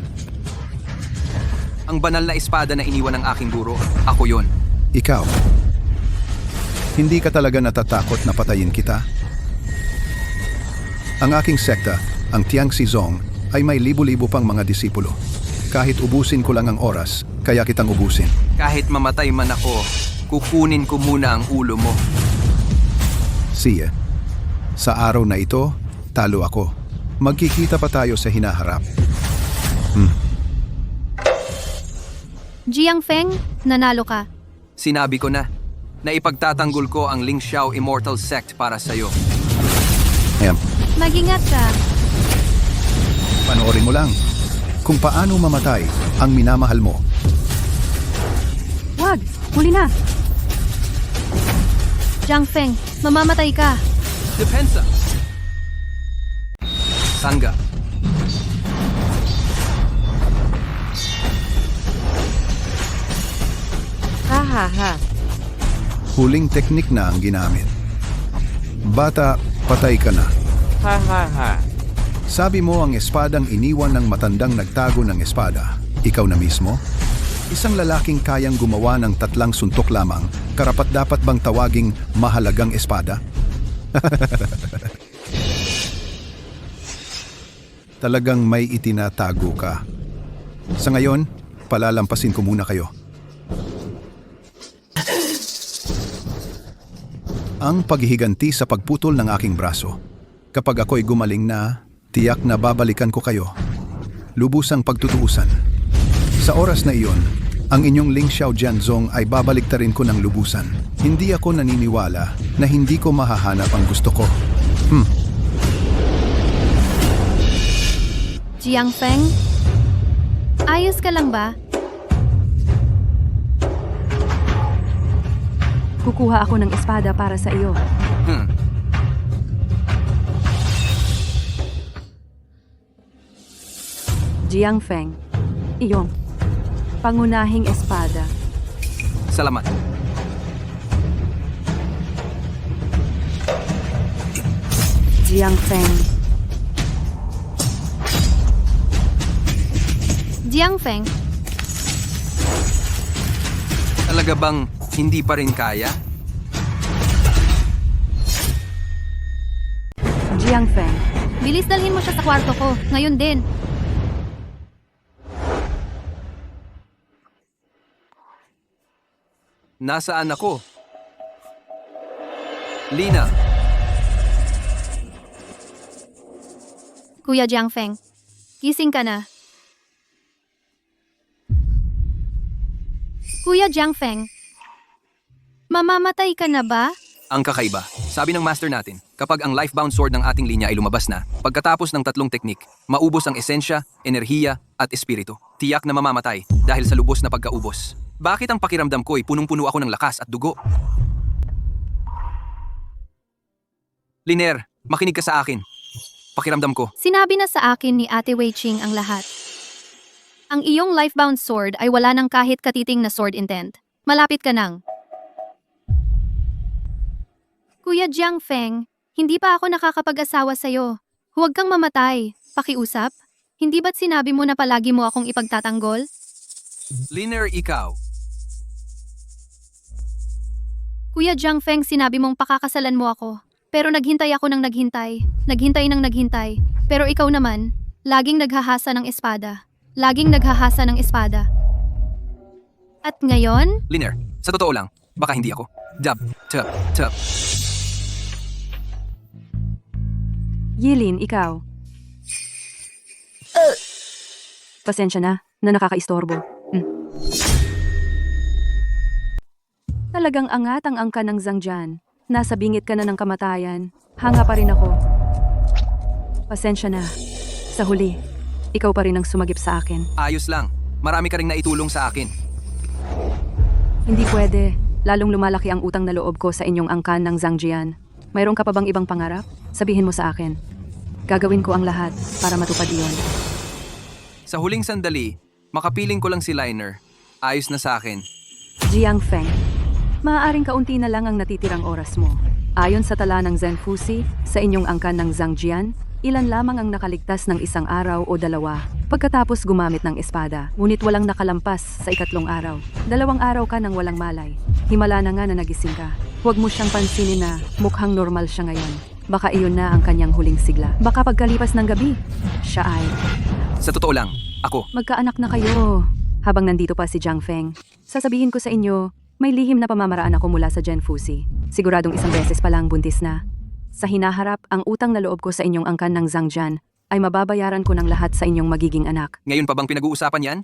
Ang banal na espada na iniwan ng aking guro, ako yon. Ikaw, hindi ka talaga natatakot na patayin kita? Ang aking sekta, ang Tiangxi Zong, ay may libo-libo pang mga disipulo. Kahit ubusin ko lang ang oras, kaya kitang ubusin. Kahit mamatay man ako, kukunin ko muna ang ulo mo. Siya, sa araw na ito, talo ako. Magkikita pa tayo sa hinaharap. Jiang Feng, nanalo ka. Sinabi ko na ipagtatanggol ko ang Ling Xiao Immortal Sect para sa'yo. Ayan, Mag-ingat ka. panoorin mo lang kung paano mamatay ang minamahal mo. Wag! Huli na! Jiang Feng, mamamatay ka. Depensa! Sangga. Ha ha ha! Huling teknik na ang ginamit. Bata, patay ka na. Ha ha ha! Sabi mo ang espadang iniwan ng matandang nagtago ng espada. Ikaw na mismo? Isang lalaking kayang gumawa ng 3 suntok lamang, karapat-dapat bang tawaging mahalagang espada? Talagang may itinatago ka. Sa ngayon, palalampasin ko muna kayo. Ang paghihiganti sa pagputol ng aking braso. Kapag ako'y gumaling na, tiyak na babalikan ko kayo. Lubusang pagtutuusan. Sa oras na iyon, ang inyong Ling Xiao Jianzong ay babaliktarin ko ng lubusan. Hindi ako naniniwala na hindi ko mahahanap ang gusto ko. Jiang Feng, ayos ka lang ba? Kukuha ako ng espada para sa iyo. Jiang Feng, iyong pangunahing espada. Salamat. Jiang Feng, Jiang Feng, Talaga bang hindi pa rin kaya? Jiang Feng, bilis dalhin mo siya sa kwarto ko. Ngayon din. Nasaan ako? Lina, Kuya Jiang Feng, gising ka na. Kuya Jiang Feng, Mamamatay ka na ba? Ang kakaiba, sabi ng master natin, kapag ang lifebound sword ng ating linya ay lumabas na, pagkatapos ng 3 teknik, maubos ang esensya, enerhiya, at espiritu. Tiyak na mamamatay dahil sa lubos na pagkaubos. Bakit ang pakiramdam ko ay punong-puno ako ng lakas at dugo? Liner, makinig ka sa akin. Pakiramdam ko, Sinabi na sa akin ni Ate Wei Ching ang lahat. Ang iyong lifebound sword ay wala ng kahit katiting na sword intent. Malapit ka nang. Kuya Jiang Feng, hindi pa ako nakakapag-asawa sa'yo. Huwag kang mamatay. Pakiusap? Hindi ba't sinabi mo na palagi mo akong ipagtatanggol? Liner, ikaw. Kuya Jiang Feng, sinabi mong pakakasalan mo ako. Pero naghintay ako ng naghintay. Naghintay ng naghintay. Pero ikaw naman, laging naghahasa ng espada. Laging naghahasa ng espada. At ngayon, Liner, sa totoo lang, baka hindi ako. Tup. Yilin, ikaw. Pasensya na nakakaistorbo. Talagang angat ang angka ng Zhangjian. Nasa bingit ka na ng kamatayan. Hanga pa rin ako. Pasensya na. Sa huli, ikaw pa rin ang sumagip sa akin. Ayos lang. Marami ka ring naitulong sa akin. Hindi pwede. Lalong lumalaki ang utang na loob ko sa inyong angkan ng Zhangjian. Mayroon ka pa bang ibang pangarap? Sabihin mo sa akin. Gagawin ko ang lahat para matupad iyon. Sa huling sandali, makapiling ko lang si Liner. Ayos na sa akin. Jiang Feng, maaaring kaunti na lang ang natitirang oras mo. Ayon sa tala ng Zhen Fusi, sa inyong angkan ng Zhangjian, ilan lamang ang nakaligtas ng 1 araw o 2 pagkatapos gumamit ng espada. Ngunit walang nakalampas sa 3 araw. 2 araw ka nang walang malay. Himala na nga na nagising ka. Huwag mo siyang pansinin na mukhang normal siya ngayon. Baka iyon na ang kanyang huling sigla. Baka pagkalipas ng gabi, siya ay... Sa totoo lang, ako. Magkaanak na kayo. Habang nandito pa si Jiang Feng, sasabihin ko sa inyo, may lihim na pamamaraan ako mula sa Zhen Fusi. Siguradong 1 beses pa lang buntis na. Sa hinaharap, ang utang na loob ko sa inyong angkan ng Zhangjian ay mababayaran ko ng lahat sa inyong magiging anak. Ngayon pa bang pinag-uusapan yan?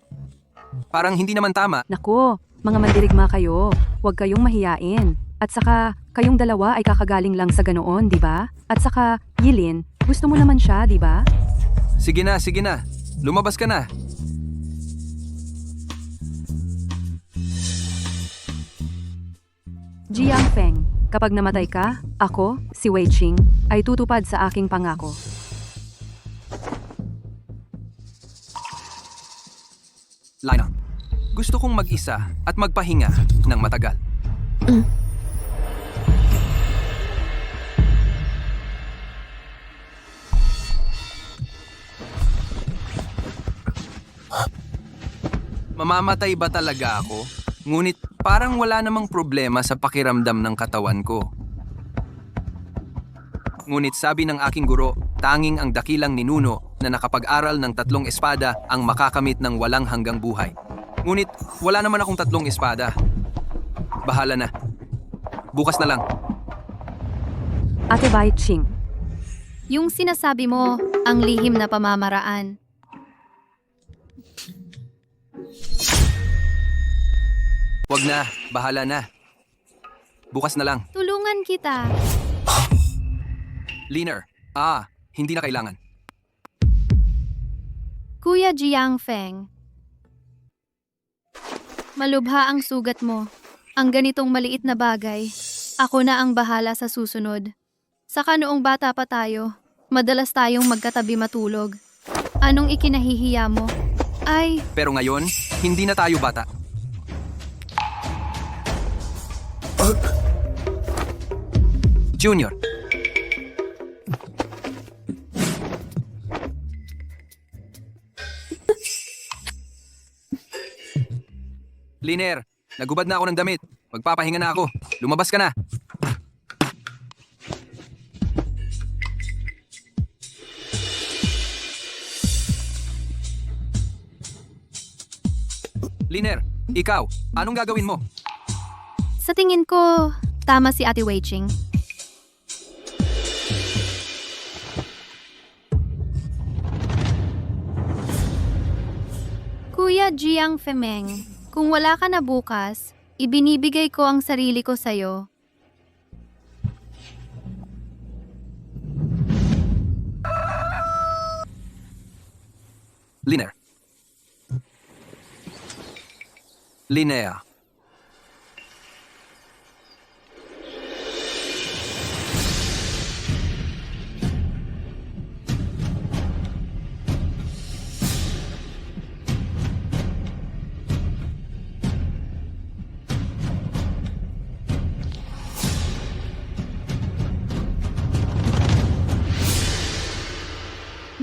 Parang hindi naman tama. Nako, mga mandirigma kayo. Huwag kayong mahiyain. At saka, kayong dalawa ay kakagaling lang sa ganoon, di ba? At saka, Yilin, gusto mo naman siya, di ba? Sige na. Lumabas ka na. Jiang Feng, kapag namatay ka, ako, si Wei Ching, ay tutupad sa aking pangako. Liner, gusto kong mag-isa at magpahinga ng matagal. Mamamatay ba talaga ako? Ngunit parang wala namang problema sa pakiramdam ng katawan ko. Ngunit sabi ng aking guro, tanging ang dakilang ninuno na nakapag-aral ng 3 espada ang makakamit ng walang hanggang buhay. Ngunit wala naman akong 3 espada. Bahala na. Bukas na lang. Ate Wei Ching, yung sinasabi mo, ang lihim na pamamaraan. Wag na. Bahala na. Bukas na lang. Tulungan kita. Liner. Hindi na kailangan. Kuya Jiang Feng. Malubha ang sugat mo. Ang ganitong maliit na bagay. Ako na ang bahala sa susunod. Saka noong bata pa tayo, madalas tayong magkatabi matulog. Anong ikinahihiya mo? Ay, Pero ngayon, hindi na tayo bata. Junior. Liner, nagubad na ako ng damit. Magpapahinga na ako. Lumabas ka na. Liner, ikaw, anong gagawin mo? sa tingin ko, tama si Ate Wei Ching. Kuya Jiang Femeng, kung wala ka na bukas, Ibinibigay ko ang sarili ko sa'yo. Liner. Linnea.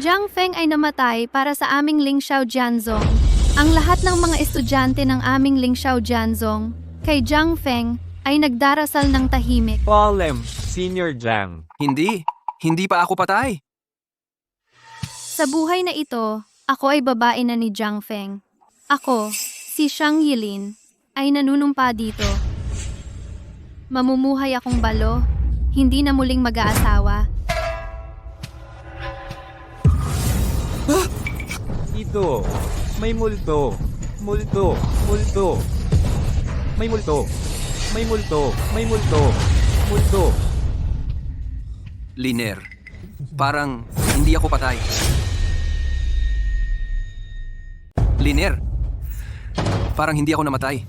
Jiang Feng ay namatay para sa aming Lingxiao Jianzong. Ang lahat ng mga estudyante ng aming Lingxiao Jianzong kay Jiang Feng ay nagdarasal ng tahimik. Paulem, Senior Jiang. Hindi pa ako patay. Sa buhay na ito, ako ay babae na ni Jiang Feng. Ako, si Xiang Yilin, ay nanunumpa dito. Mamumuhay akong balo, hindi na muling mag-aasawa. Ito, may multo. Multo, multo. May multo. May multo, may multo. Multo. Liner. Parang hindi ako patay. Liner. Parang hindi ako namatay.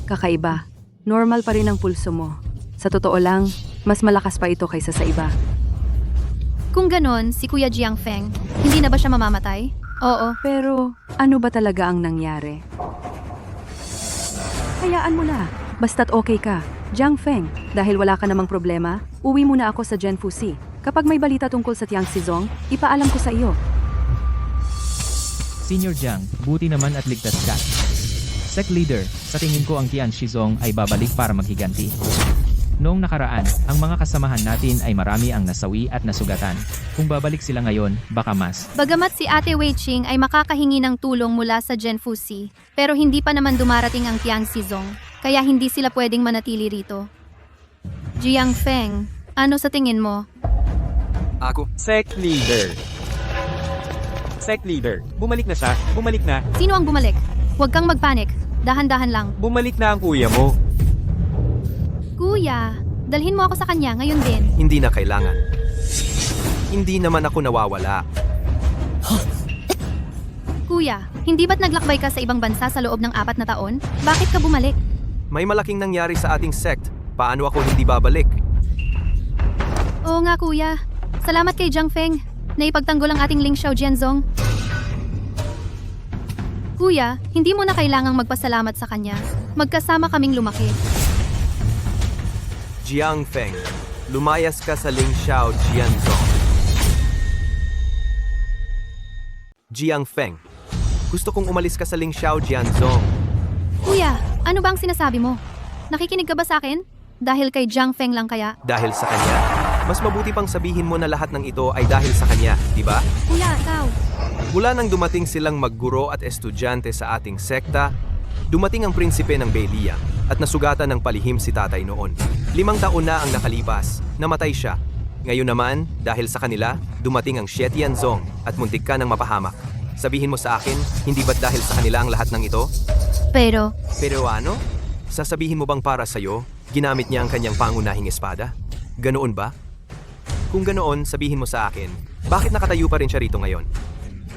Kakaiba. Normal pa rin ang pulso mo. Sa totoo lang, mas malakas pa ito kaysa sa iba. Kung ganon, si Kuya Jiang Feng, hindi na ba siya mamamatay? Oo. Pero ano ba talaga ang nangyari? Hayaan mo na. Basta't okay ka. Jiang Feng, dahil wala ka namang problema, uwi muna ako sa Genfusi. Kapag may balita tungkol sa Tiang Sizong, ipaalam ko sa iyo. Senior Jiang, buti naman at ligtas ka. Sec Leader, sa tingin ko ang Tian Shizong ay babalik para maghiganti. Noong nakaraan, ang mga kasamahan natin ay marami ang nasawi at nasugatan. Kung babalik sila ngayon, baka mas. Bagamat si Ate Wei Ching ay makakahingi ng tulong mula sa Genfusi, pero hindi pa naman dumarating ang Tiang Sizong, kaya hindi sila pwedeng manatili rito. Jiang Feng, ano sa tingin mo? Ako? Sec Leader. Sec Leader, bumalik na siya. Bumalik na. Sino ang bumalik? Huwag kang magpanik. Dahan-dahan lang. Bumalik na ang kuya mo. Kuya, dalhin mo ako sa kanya ngayon din. Hindi na kailangan. Hindi naman ako nawawala. Kuya, hindi ba't naglakbay ka sa ibang bansa sa loob ng 4 na taon? Bakit ka bumalik? May malaking nangyari sa ating sect. Paano ako hindi babalik? Oo nga kuya. Salamat kay Jiang Feng. Naipagtanggol ang ating Lingxiao Jianzong. Kuya, hindi mo na kailangang magpasalamat sa kanya. Magkasama kaming lumaki. Jiang Feng, lumayas ka sa Lingxiao Jianzong. Jiang Feng, gusto kong umalis ka sa Lingxiao Jianzong. Kuya, ano ba ang sinasabi mo? Nakikinig ka ba sa akin? Dahil kay Jiang Feng lang kaya? Dahil sa kanya, mas mabuti pang sabihin mo na lahat ng ito ay dahil sa kanya, di ba? Kuya, ikaw. Mula nang dumating silang magguro at estudyante sa ating sekta, dumating ang prinsipe ng Beiliang at nasugatan ng palihim si tatay noon. 5 taon na ang nakalipas, namatay siya. Ngayon naman, dahil sa kanila, dumating ang Xie Tianzong at muntik ka ng mapahamak. Sabihin mo sa akin, hindi ba't dahil sa kanila ang lahat ng ito? Pero, Pero ano? Sasabihin mo bang para sa'yo, ginamit niya ang kanyang pangunahing espada? Ganoon ba? Kung ganoon, sabihin mo sa akin, bakit nakatayo pa rin siya rito ngayon?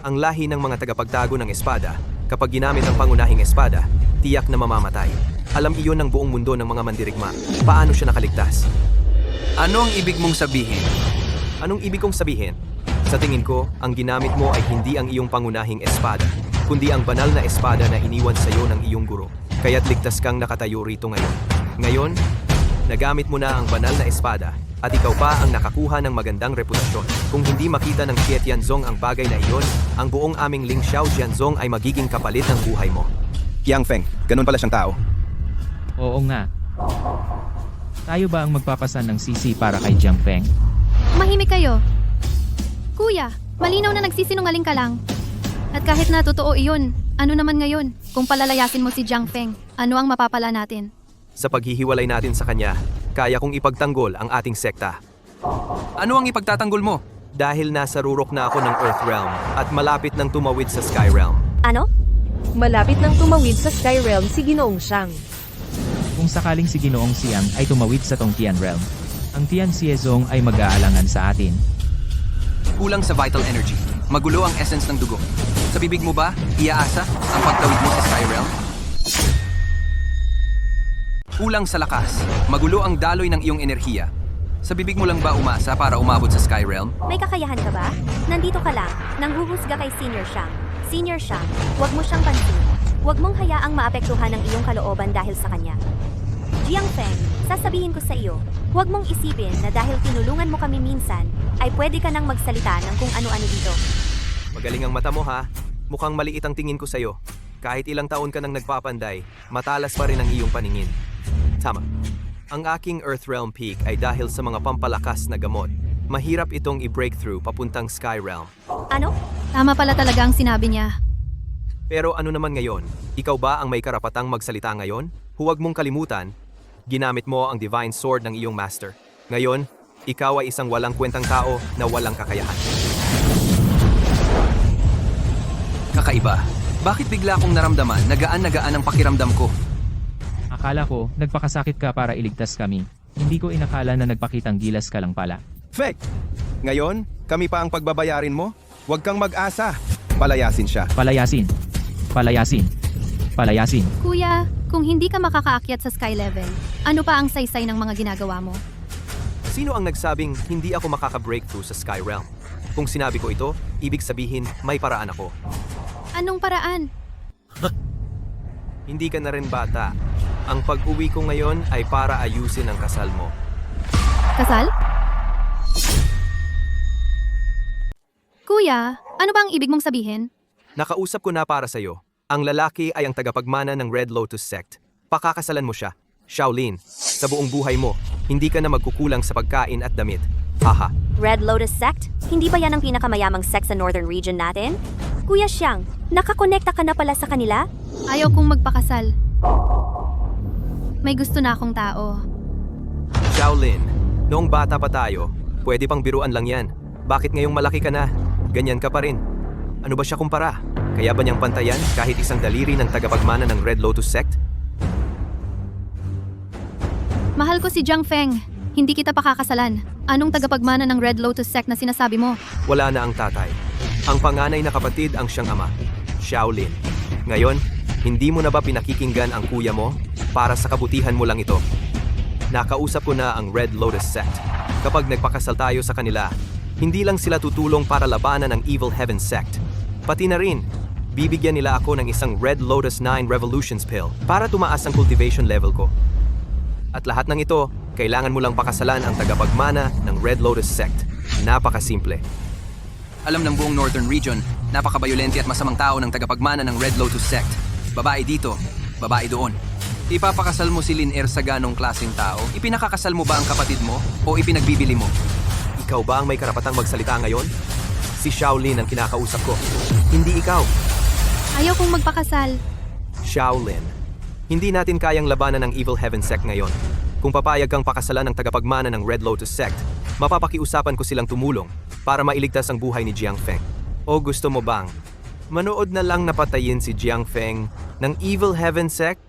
Ang lahi ng mga tagapagtago ng espada, kapag ginamit ang pangunahing espada, tiyak na mamamatay. Alam iyon ng buong mundo ng mga mandirigma. Paano siya nakaligtas? Ano ang ibig mong sabihin? Anong ibig kong sabihin? Sa tingin ko, ang ginamit mo ay hindi ang iyong pangunahing espada, kundi ang banal na espada na iniwan sa iyo ng iyong guro. Kaya't ligtas kang nakatayo rito ngayon. Ngayon, nagamit mo na ang banal na espada at ikaw pa ang nakakuha ng magandang reputasyon. Kung hindi makita ng Xie Tianzong ang bagay na iyon, ang buong aming Lingxiao Jianzong ay magiging kapalit ng buhay mo. Yang Feng, ganun pala siyang tao. Oo nga. Tayo ba ang magpapasan ng sisi para kay Jiang Feng? mahimik kayo. Kuya, malinaw na nagsisinungaling ka lang. At kahit na totoo iyon, ano naman ngayon? Kung palalayasin mo si Jiang Feng, ano ang mapapala natin? Sa paghihiwalay natin sa kanya, kaya kong ipagtanggol ang ating sekta. Ano ang ipagtatanggol mo? Dahil nasa rurok na ako ng Earth Realm at malapit nang tumawid sa Sky Realm. Ano? Malapit nang tumawid sa Sky Realm si Ginoong Siyang. Kung sakaling si Ginoong Siang ay tumawid sa Tongtian Realm, ang Tian Siezong ay mag-aalangan sa atin. Kulang sa vital energy. Magulo ang essence ng dugo. Sa bibig mo ba, iaasa ang pagtawid mo sa Sky Realm? Kulang sa lakas. Magulo ang daloy ng iyong enerhiya. Sa bibig mo lang ba umasa para umabot sa Sky Realm? May kakayahan ka ba? Nandito ka lang, nanghuhusga kay Senior Siyang. Senior Siyang, huwag mo siyang pansin. Huwag mong hayaang maapektuhan ang iyong kalooban dahil sa kanya. Jiang Feng, sasabihin ko sa iyo, huwag mong isipin na dahil tinulungan mo kami minsan, ay pwede ka nang magsalita ng kung ano-ano dito. Magaling ang mata mo ha. Mukhang maliit ang tingin ko sa'yo. Kahit ilang taon ka nang nagpapanday, matalas pa rin ang iyong paningin. Tama. Ang aking Earth Realm Peak ay dahil sa mga pampalakas na gamot. Mahirap itong i-breakthrough papuntang Sky Realm. Ano? Tama pala talaga ang sinabi niya. Pero ano naman ngayon? Ikaw ba ang may karapatang magsalita ngayon? Huwag mong kalimutan, ginamit mo ang Divine Sword ng iyong Master. Ngayon, ikaw ay isang walang kwentang tao na walang kakayahan. Kakaiba. Bakit bigla kong naramdaman na gaan-nagaan ang pakiramdam ko? Akala ko, nagpakasakit ka para iligtas kami. Hindi ko inakala na nagpakitang gilas ka lang pala. Fake! Ngayon, kami pa ang pagbabayarin mo? Huwag kang mag-asa. Palayasin siya. Palayasin. Palayasin. Palayasin. Kuya, kung hindi ka makakaakyat sa sky level, ano pa ang saysay ng mga ginagawa mo? Sino ang nagsabing hindi ako makaka-breakthrough sa Sky Realm? Kung sinabi ko ito, ibig sabihin may paraan ako. Anong paraan? Hindi ka na rin bata. Ang pag-uwi ko ngayon ay para ayusin ang kasal mo. Kasal? Kuya, ano ba ang ibig mong sabihin? Nakausap ko na para sa'yo. Ang lalaki ay ang tagapagmana ng Red Lotus Sect. Pakakasalan mo siya, Shaolin. Sa buong buhay mo, hindi ka na magkukulang sa pagkain at damit. Haha. Red Lotus Sect? Hindi ba yan ang pinakamayamang sect sa northern region natin? Kuya Siyang, nakakonekta ka na pala sa kanila? Ayaw kong magpakasal. May gusto na akong tao. Shaolin, noong bata pa tayo, pwede pang biruan lang yan. Bakit ngayong malaki ka na? Ganyan ka pa rin. Ano ba siya kumpara? Kaya ba niyang pantayan kahit isang daliri ng tagapagmana ng Red Lotus Sect? Mahal ko si Jiang Feng. Hindi kita pakakasalan. Anong tagapagmana ng Red Lotus Sect na sinasabi mo? Wala na ang tatay. Ang panganay na kapatid ang siyang ama, Shaolin. Ngayon, hindi mo na ba pinakikinggan ang kuya mo? Para sa kabutihan mo lang ito. Nakausap ko na ang Red Lotus Sect. Kapag nagpakasal tayo sa kanila, hindi lang sila tutulong para labanan ang Evil Heaven Sect. Pati na rin, bibigyan nila ako ng isang Red Lotus 9 Revolutions Pill para tumaas ang cultivation level ko. At lahat ng ito, kailangan mo lang pakasalan ang tagapagmana ng Red Lotus Sect. Napakasimple. Alam ng buong northern region, napakabayolente at masamang tao ng tagapagmana ng Red Lotus Sect. Babae dito, babae doon. Ipapakasal mo si Lin-Er sa ganong klaseng tao? Ipinakakasal mo ba ang kapatid mo o ipinagbibili mo? Ikaw ba ang may karapatang magsalita ngayon? Si Shaolin ang kinakausap ko. Hindi ikaw. Ayaw kong magpakasal. Shaolin. Hindi natin kayang labanan ng Evil Heaven Sect ngayon. Kung papayag kang pakasalan ng tagapagmana ng Red Lotus Sect, mapapakiusapan ko silang tumulong para mailigtas ang buhay ni Jiang Feng. O gusto mo bang manood na lang napatayin si Jiang Feng ng Evil Heaven Sect?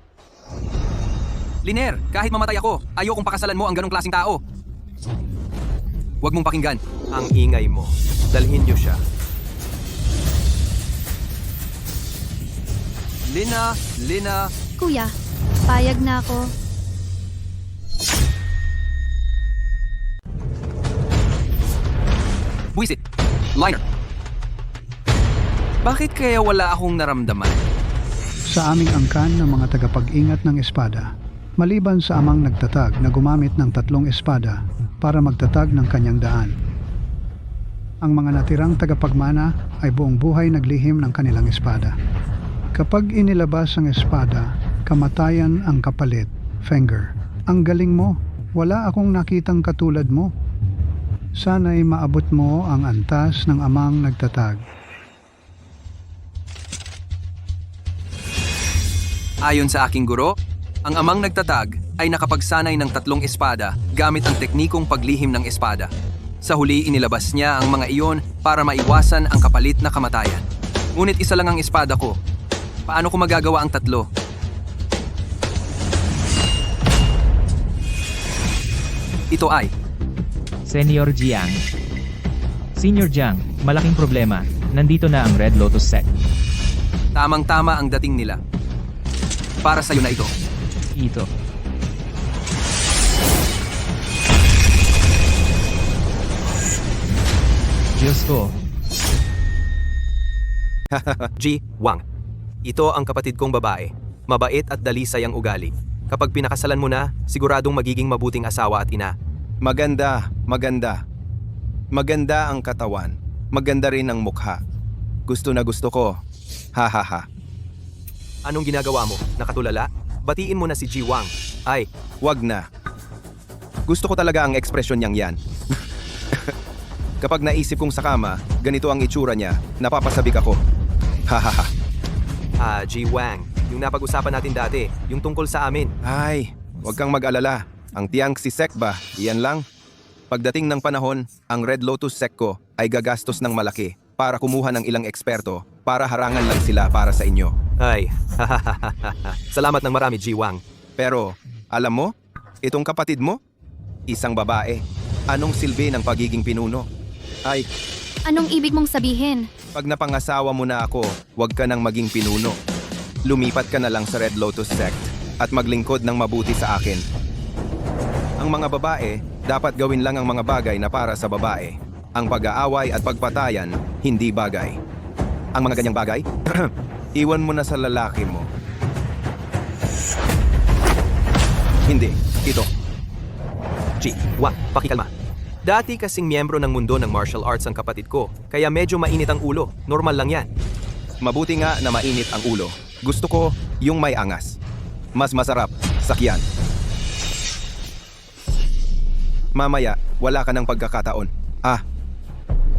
Lin-Er, kahit mamatay ako, ayokong pakasalan mo ang ganong klaseng tao. Huwag mong pakinggan. Ang ingay mo. Dalhin niyo siya. Lina. Kuya, payag na ako. Buisit. Liner. Bakit kaya wala akong naramdaman? Sa aming angkan ng mga tagapag-ingat ng espada, maliban sa amang nagtatag na gumamit ng 3 espada para magtatag ng kanyang daan. Ang mga natirang tagapagmana ay buong buhay naglihim ng kanilang espada. Kapag inilabas ang espada, kamatayan ang kapalit, Fenger. Ang galing mo, wala akong nakitang katulad mo. Sana'y maabot mo ang antas ng amang nagtatag. Ayon sa aking guro, ang amang nagtatag ay nakapagsanay ng 3 espada gamit ang teknikong paglihim ng espada. Sa huli, inilabas niya ang mga iyon para maiwasan ang kapalit na kamatayan. Ngunit isa lang ang espada ko. Paano ko magagawa ang tatlo? Ito ay, Senior Jiang. Senior Jiang, malaking problema. Nandito na ang Red Lotus Sect. tamang-tama ang dating nila. Para sa'yo na ito. Ito. Diyos ko. Ji Wang. Ito ang kapatid kong babae. Mabait at dalisay ang ugali. Kapag pinakasalan mo na, siguradong magiging mabuting asawa at ina. Maganda, maganda. Maganda ang katawan. Maganda rin ang mukha. Gusto na gusto ko. Ha ha ha. Anong ginagawa mo? Nakatulala? Batiin mo na si Ji Wang. Ay, Wag na. Gusto ko talaga ang ekspresyon niyang yan. Kapag naisip kong sa kama, ganito ang itsura niya, napapasabik ako. Ha ha ha. Ji Wang. Yung napag-usapan natin dati, yung tungkol sa amin. Ay, wag kang mag-alala. Ang tiyang si Sek ba, iyan lang. Pagdating ng panahon, ang Red Lotus Sek ko ay gagastos ng malaki para kumuha ng ilang eksperto para harangan lang sila para sa inyo. Ay, salamat ng marami, Ji Wang. Pero, alam mo, itong kapatid mo, isang babae. Anong silbi ng pagiging pinuno? Ay, Anong ibig mong sabihin? pag napangasawa mo na ako, wag ka nang maging pinuno. Lumipat ka na lang sa Red Lotus Sect at maglingkod ng mabuti sa akin. Ang mga babae, dapat gawin lang ang mga bagay na para sa babae. Ang pag-aaway at pagpatayan, hindi bagay. Ang mga ganyang bagay, iwan mo na sa lalaki mo. Hindi, ito. Ji Wang, pakikalma. Dati kasing miyembro ng mundo ng martial arts ang kapatid ko, kaya medyo mainit ang ulo. Normal lang yan. Mabuti nga na mainit ang ulo. Gusto ko yung may angas. Mas masarap, sakyan. Mamaya, wala ka ng pagkakataon.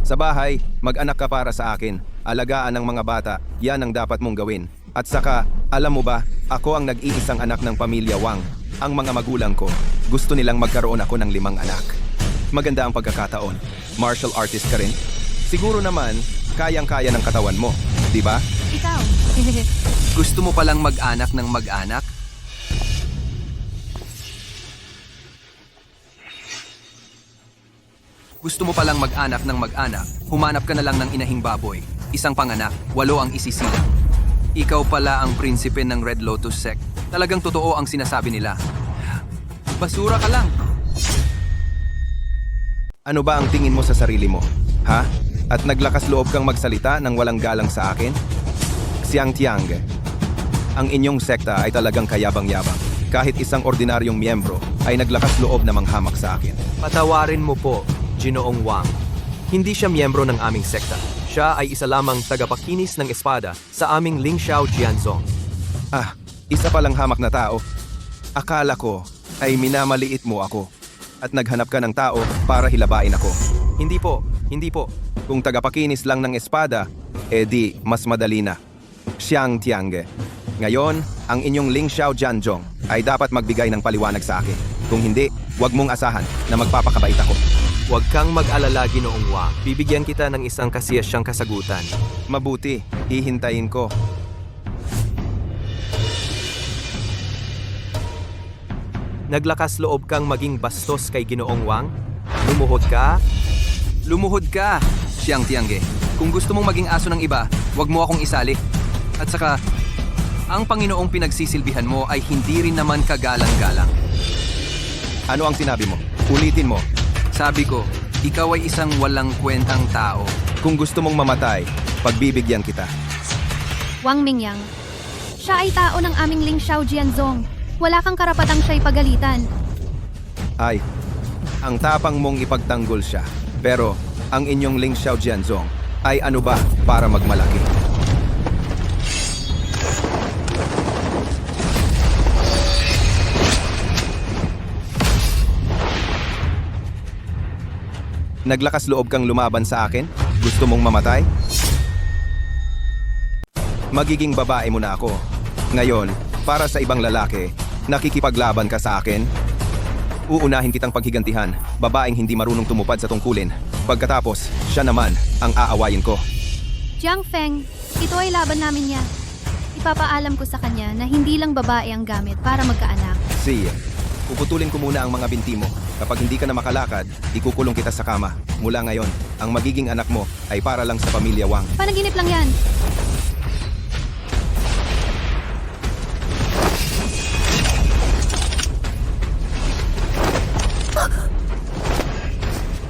Sa bahay, mag-anak ka para sa akin. Alagaan ng mga bata, yan ang dapat mong gawin. At saka, alam mo ba, ako ang nag-iisang anak ng pamilya Wang. Ang mga magulang ko, gusto nilang magkaroon ako ng 5 anak. Maganda ang pagkakataon. Martial artist ka rin. Siguro naman, kayang-kaya ng katawan mo, di ba? Ikaw. Gusto mo palang mag-anak ng mag-anak? Gusto mo palang mag-anak ng mag-anak, humanap ka na lang ng inahing baboy. Isang panganak, 8 ang isisilang. Ikaw pala ang prinsipe ng Red Lotus Sect. Talagang totoo ang sinasabi nila. Basura ka lang. Ano ba ang tingin mo sa sarili mo? Ha? At naglakas loob kang magsalita ng walang galang sa akin? Xiang Tiang, ang inyong sekta ay talagang kayabang-yabang. Kahit isang ordinaryong miyembro ay naglakas loob na manghamak sa akin. Patawarin mo po, Ginoong Wang. Hindi siya miyembro ng aming sekta. Siya ay isa lamang tagapakinis ng espada sa aming Lingxiao Jianzong. Isa palang hamak na tao. Akala ko ay minamaliit mo ako at naghanap ka ng tao para hilabain ako. Hindi po. Kung tagapakinis lang ng espada, edi mas madali na. Xiang Tiang. Ngayon, ang inyong Lingxiao Jianzong ay dapat magbigay ng paliwanag sa akin. Kung hindi, huwag mong asahan na magpapakabait ako. Huwag kang mag-alala, Ginoong Wang. Bibigyan kita ng isang kasiyasyang kasagutan. Mabuti, hihintayin ko. Naglakas loob kang maging bastos kay Ginoong Wang? Lumuhod ka? Lumuhod ka, Xiang Tiangge. Kung gusto mong maging aso ng iba, huwag mo akong isali. At saka, ang Panginoong pinagsisilbihan mo ay hindi rin naman kagalang-galang. Ano ang sinabi mo? Ulitin mo. Sabi ko, ikaw ay isang walang kwentang tao. Kung gusto mong mamatay, pagbibigyan kita. Wang Mingyang. Siya ay tao ng aming Lingxiao Jianzong. Wala kang karapatang siya'y pagalitan. Ay, ang tapang mong ipagtanggol siya. Pero, ang inyong Lingxiao Jianzong ay ano ba para magmalaki? Naglakas loob kang lumaban sa akin? Gusto mong mamatay? Magiging babae mo na ako. Ngayon, para sa ibang lalaki, nakikipaglaban ka sa akin? Uunahin kitang paghigantihan, babaeng hindi marunong tumupad sa tungkulin. Pagkatapos, siya naman ang aawayin ko. Jiang Feng, ito ay laban namin niya. Ipapaalam ko sa kanya na hindi lang babae ang gamit para magkaanak. Sige, puputulin ko muna ang mga binti mo. Kapag hindi ka na makalakad, ikukulong kita sa kama. Mula ngayon, ang magiging anak mo ay para lang sa pamilya Wang. Panaginip lang yan.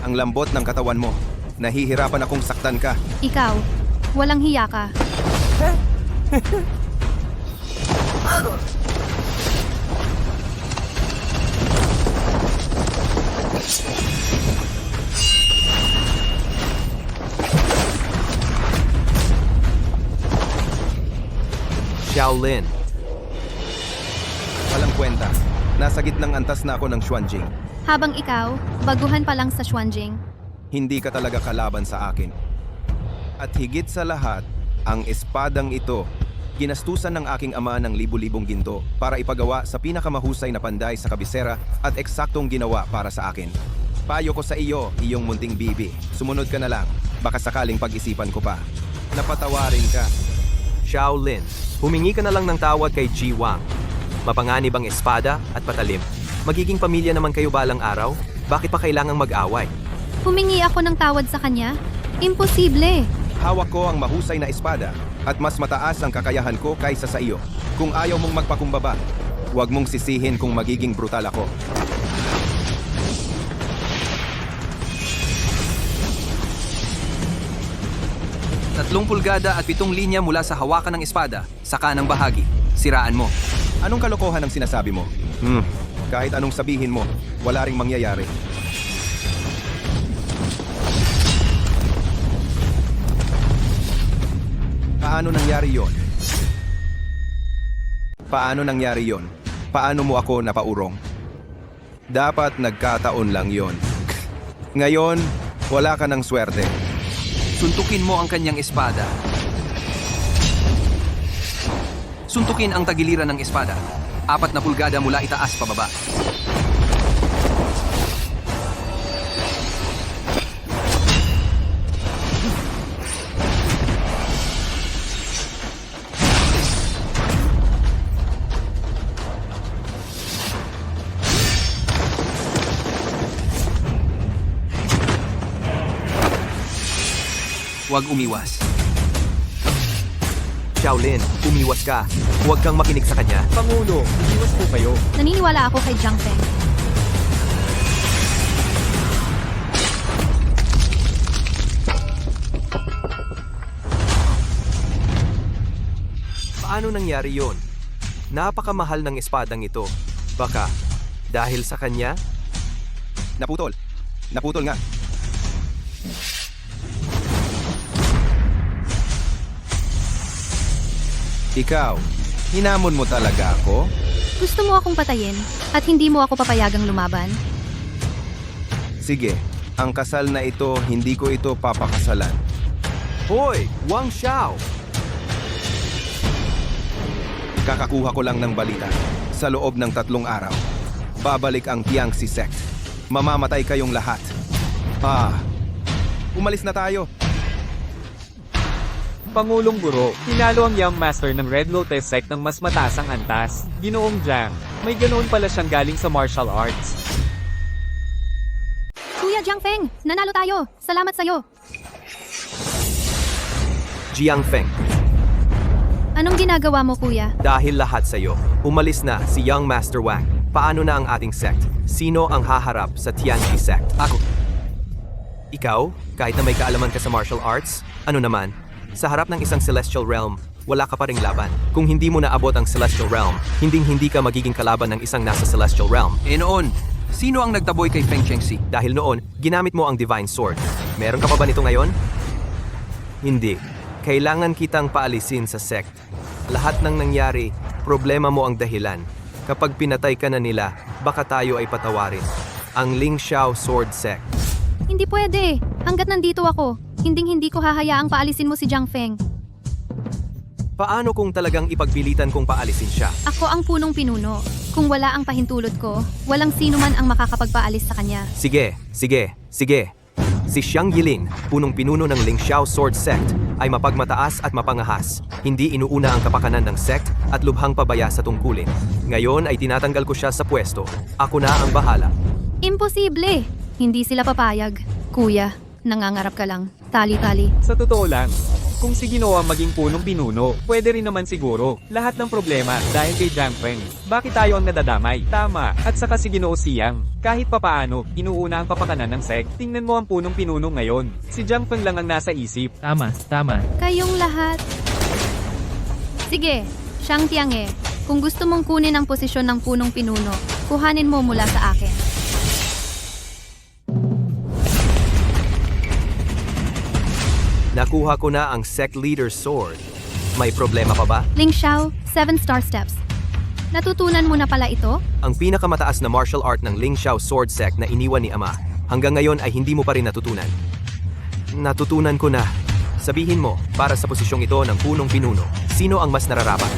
Ang lambot ng katawan mo. Nahihirapan akong saktan ka. Ikaw, walang hiya ka. Shaolin. Walang kwenta. Nasa gitnang antas na ako ng Xuanjing. Habang ikaw, baguhan pa lang sa Xuanjing. Hindi ka talaga kalaban sa akin. At higit sa lahat, ang espadang ito, ginastusan ng aking ama ng libu-libong ginto para ipagawa sa pinakamahusay na panday sa kabisera at eksaktong ginawa para sa akin. Payo ko sa iyo, iyong munting bibi. Sumunod ka na lang, baka sakaling pag-isipan ko pa. Napatawarin ka. Shaolin, humingi ka na lang ng tawad kay Ji Wang. Mapanganib ang espada at patalim. Magiging pamilya naman kayo balang araw? Bakit pa kailangang mag-away? Humingi ako ng tawad sa kanya? Imposible. Hawak ko ang mahusay na espada at mas mataas ang kakayahan ko kaysa sa iyo. Kung ayaw mong magpakumbaba, huwag mong sisihin kung magiging brutal ako. Tatlong pulgada at 7 linya mula sa hawakan ng espada sa kanang bahagi. Siraan mo. Anong kalokohan ang sinasabi mo? Kahit anong sabihin mo, wala ring mangyayari. Paano nangyari yon? Paano nangyari yon? Paano mo ako napaurong? Dapat nagkataon lang yon. Ngayon, wala ka ng swerte. Suntukin mo ang kanyang espada. Suntukin ang tagiliran ng espada. 4 na pulgada mula itaas pababa. Huwag umiwas. Shaolin, umiwas ka. Huwag kang makinig sa kanya. Pangulo, iwas po kayo. Naniniwala ako kay Jiang Feng. Paano nangyari yon? Napakamahal ng espadang ito. Baka, dahil sa kanya? Naputol. Naputol nga. Ikaw, hinamon mo talaga ako? Gusto mo akong patayin at hindi mo ako papayagang lumaban? Sige, ang kasal na ito, hindi ko ito papakasalan. Hoy, Wang Xiao! Kakakuha ko lang ng balita. Sa loob ng 3 araw, babalik ang Tiangxi sect. Mamamatay kayong lahat. Umalis na tayo. Pangulong Guro, tinalo ang Young Master ng Red Lotus Sect ng mas mataas ang antas. Ginoong Jiang, may ganoon pala siyang galing sa martial arts. Kuya Jiang Feng, nanalo tayo. Salamat sa'yo. Jiang Feng, Anong ginagawa mo, kuya? dahil lahat sa iyo, umalis na si Young Master Wang. Paano na ang ating sect? Sino ang haharap sa Tianqi sect? Ako. Ikaw, kahit na may kaalaman ka sa martial arts, ano naman? Sa harap ng isang celestial realm, wala ka pa ring laban. Kung hindi mo naabot ang celestial realm, hindi ka magiging kalaban ng isang nasa celestial realm. Noon, sino ang nagtaboy kay Feng Chengxi? Dahil noon, ginamit mo ang divine sword. Meron ka pa ba nito ngayon? Hindi. Kailangan kitang paalisin sa sect. Lahat ng nangyari, problema mo ang dahilan. Kapag pinatay ka na nila, baka tayo ay patawarin. Ang Ling Xiao Sword Sect. Hindi pwede. Hanggat nandito ako, hindi ko hahayaang paalisin mo si Jiang Feng. Paano kung talagang ipagpilitan kong paalisin siya? Ako ang punong pinuno. Kung wala ang pahintulot ko, walang sino man ang makakapagpaalis sa kanya. Sige. Si Xiang Yilin, punong-pinuno ng Lingxiao Sword Sect, ay mapagmataas at mapangahas. Hindi inuuna ang kapakanan ng sect at lubhang pabaya sa tungkulin. Ngayon ay tinatanggal ko siya sa pwesto. Ako na ang bahala. Imposible! Hindi sila papayag. Kuya, nangangarap ka lang. Tali-tali. Sa totoo lang, kung si Ginoo ang maging punong pinuno, pwede rin naman siguro lahat ng problema dahil kay Jiang Feng. Bakit tayo ang nadadamay? Tama, at saka si Ginoo Siyang. Kahit papaano, inuuna ang kapakanan ng sect. Tingnan mo ang punong pinuno ngayon. Si Jiang Feng lang ang nasa isip. Tama. Kayong lahat. Sige, Xiang Tiange. Kung gusto mong kunin ang posisyon ng punong pinuno, kuhanin mo mula sa akin. Nakuha ko na ang Sect Leader's Sword. May problema pa ba? Ling Xiao, 7-star steps. Natutunan mo na pala ito? Ang pinakamataas na martial art ng Lingxiao Sword Sect na iniwan ni Ama, hanggang ngayon ay hindi mo pa rin natutunan. Natutunan ko na. Sabihin mo, para sa posisyong ito ng punong pinuno, sino ang mas nararapat?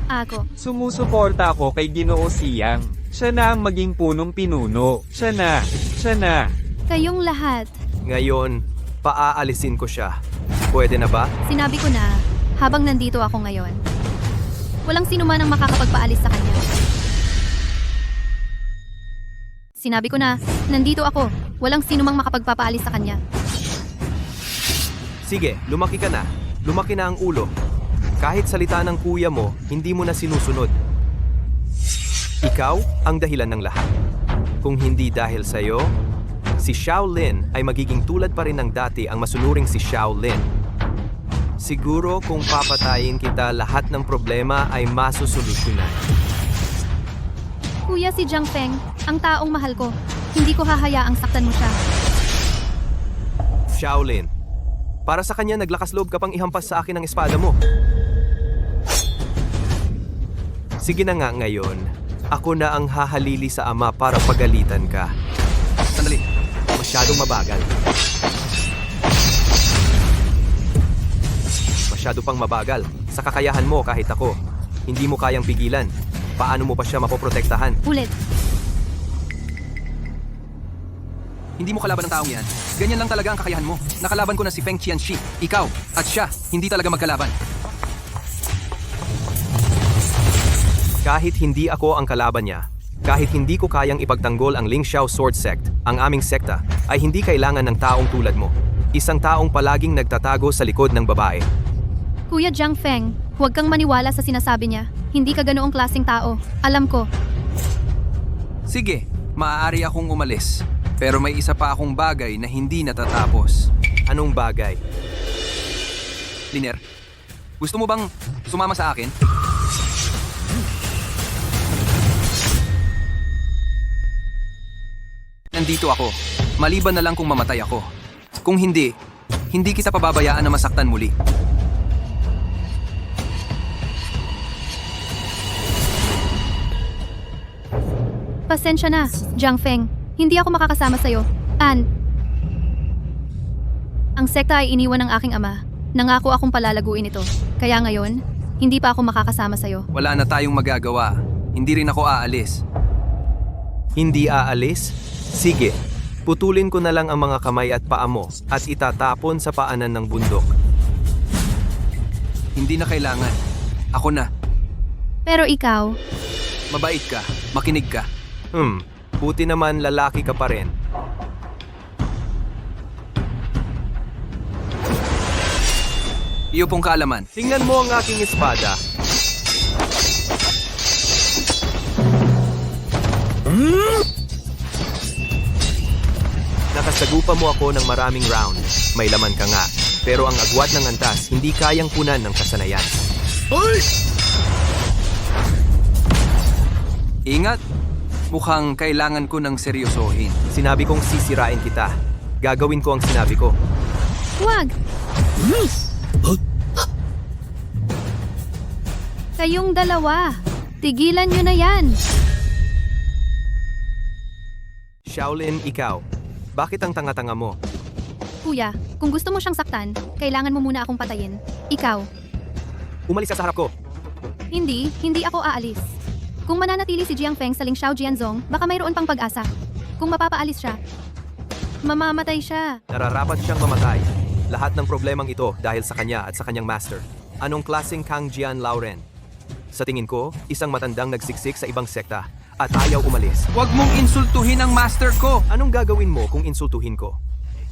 Ako. Sumusuporta ako kay Ginoo Siyang. Siya na ang maging punong pinuno. Siya na. Kayong lahat. Ngayon, paaalisin ko siya. Pwede na ba? Sinabi ko na, habang nandito ako ngayon. Walang sino man ang makakapagpaalis sa kanya. Sinabi ko na, nandito ako. Walang sino mang makapagpapaalis sa kanya. Sige, lumaki ka na. Lumaki na ang ulo. Kahit salita ng kuya mo, hindi mo na sinusunod. Ikaw ang dahilan ng lahat. Kung hindi dahil sa'yo, si Xiao Lin ay magiging tulad pa rin ng dati ang masunuring si Xiao Lin. Siguro kung papatayin kita, lahat ng problema ay masusolusyonan. Kuya, si Jiang Feng, ang taong mahal ko. Hindi ko hahayaang saktan mo siya. Xiao Lin, para sa kanya naglakas loob ka pang ihampas sa akin ang espada mo. Sige na nga ngayon, ako na ang hahalili sa ama para pagalitan ka. Sandali, masyadong mabagal. Masyado pang mabagal. Sa kakayahan mo kahit ako. Hindi mo kayang pigilan. Paano mo pa siya mapoprotektahan? Ulit. Hindi mo kalaban ng taong yan. Ganyan lang talaga ang kakayahan mo. Nakalaban ko na si Feng Qianxi. Ikaw at siya, hindi talaga magkalaban. Kahit hindi ako ang kalaban niya, kahit hindi ko kayang ipagtanggol ang Lingxiao Sword Sect, ang aming sekta, ay hindi kailangan ng taong tulad mo. Isang taong palaging nagtatago sa likod ng babae. Kuya Jiang Feng, huwag kang maniwala sa sinasabi niya. Hindi ka ganoong klaseng tao. Alam ko. Sige, maaari akong umalis. Pero may isa pa akong bagay na hindi natatapos. Anong bagay? Liner, gusto mo bang sumama sa akin? Nandito ako. Maliban na lang kung mamatay ako. Kung hindi, hindi kita pababayaan na masaktan muli. Pasensya na, Jiang Feng. Hindi ako makakasama sa'yo. Ang sekta ay iniwan ng aking ama. Nangako akong palalaguin ito. Kaya ngayon, hindi pa ako makakasama sa'yo. Wala na tayong magagawa. Hindi rin ako aalis. Hindi aalis? Sige, putulin ko na lang ang mga kamay at paa mo at itatapon sa paanan ng bundok. Hindi na kailangan. Ako na. Pero ikaw, Mabait ka. Makinig ka. Buti naman lalaki ka pa rin. Iyo pong kaalaman. Tingnan mo ang aking espada. Nakasagupa mo ako ng maraming round. May laman ka nga. Pero ang agwat ng antas hindi kayang punan ng kasanayan. Ingat. Mukhang kailangan ko ng seryosohin. Sinabi kong sisirain kita. Gagawin ko ang sinabi ko. huwag! Kayong dalawa, tigilan nyo na yan! Shaolin, ikaw. Bakit ang tanga-tanga mo? Kuya, kung gusto mo siyang saktan, kailangan mo muna akong patayin. Ikaw. Umalis ka sa harap ko. Hindi ako aalis. Kung mananatili si Jiang Feng sa Ling Xiao Jianzong, baka mayroon pang pag-asa. Kung mapapaalis siya, mamamatay siya. Nararapat siyang mamatay. Lahat ng problemang ito dahil sa kanya at sa kanyang master. Anong klaseng Kang Jian Lauren? Sa tingin ko, isang matandang nagsiksik sa ibang sekta at ayaw umalis. Huwag mong insultuhin ang master ko! Anong gagawin mo kung insultuhin ko?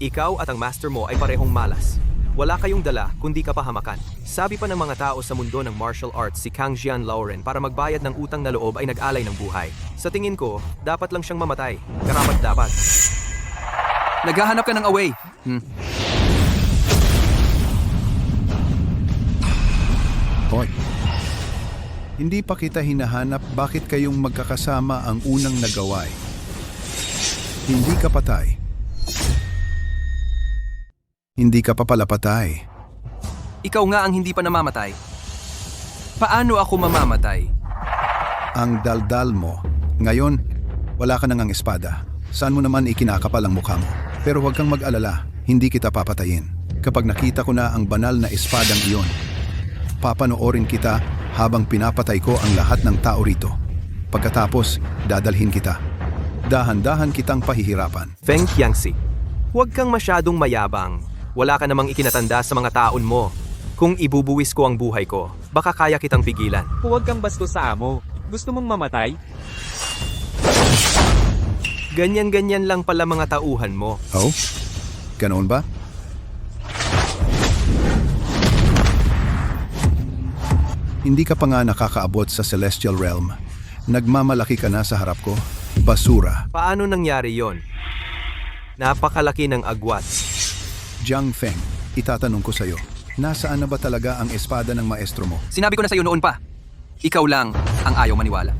Ikaw at ang master mo ay parehong malas. Wala kayong dala kundi kapahamakan. Sabi pa ng mga tao sa mundo ng martial arts si Kang Jian Lauren para magbayad ng utang na loob ay nag-alay ng buhay. Sa tingin ko, dapat lang siyang mamatay. Karapat dapat. Naghahanap ka ng away. Hoy. Hindi pa kita hinahanap bakit kayong magkakasama ang unang nagaway. Hindi ka patay. Hindi ka pa pala patay. Ikaw nga ang hindi pa namamatay. Paano ako mamamatay? Ang daldal mo. Ngayon, wala ka nang espada. Saan mo naman ikinakapal ang mukha mo? Pero huwag kang mag-alala, hindi kita papatayin. Kapag nakita ko na ang banal na espadang iyon, papanoorin kita habang pinapatay ko ang lahat ng tao rito. Pagkatapos, dadalhin kita. Dahan-dahan kitang pahihirapan. Feng Qiangxi, huwag kang masyadong mayabang. Wala ka namang ikinatanda sa mga taon mo. Kung ibubuwis ko ang buhay ko, baka kaya kitang pigilan. Huwag kang bastos sa amo. Gusto mong mamatay? Ganyan-ganyan lang pala mga tauhan mo. Oh? Ganoon ba? Hindi ka pa nga nakakaabot sa Celestial Realm. Nagmamalaki ka na sa harap ko. Basura. Paano nangyari yon? Napakalaki ng agwat. Jiang Feng, itatanong ko sa'yo, nasaan na ba talaga ang espada ng maestro mo? Sinabi ko na sa'yo noon pa. Ikaw lang ang ayaw maniwala.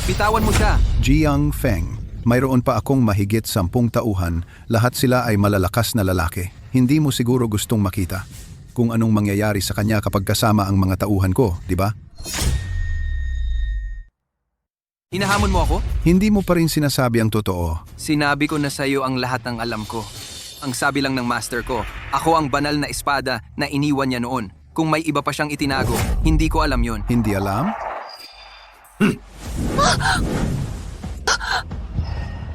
Bitawan mo siya. Jiang Feng, mayroon pa akong mahigit 10 tauhan, lahat sila ay malalakas na lalaki. Hindi mo siguro gustong makita kung anong mangyayari sa kanya kapag kasama ang mga tauhan ko, di ba? Hinahamon mo ako? Hindi mo pa rin sinasabi ang totoo. Sinabi ko na sa'yo ang lahat ng alam ko. Ang sabi lang ng master ko, ako ang banal na espada na iniwan niya noon. Kung may iba pa siyang itinago, hindi ko alam yon. Hindi alam?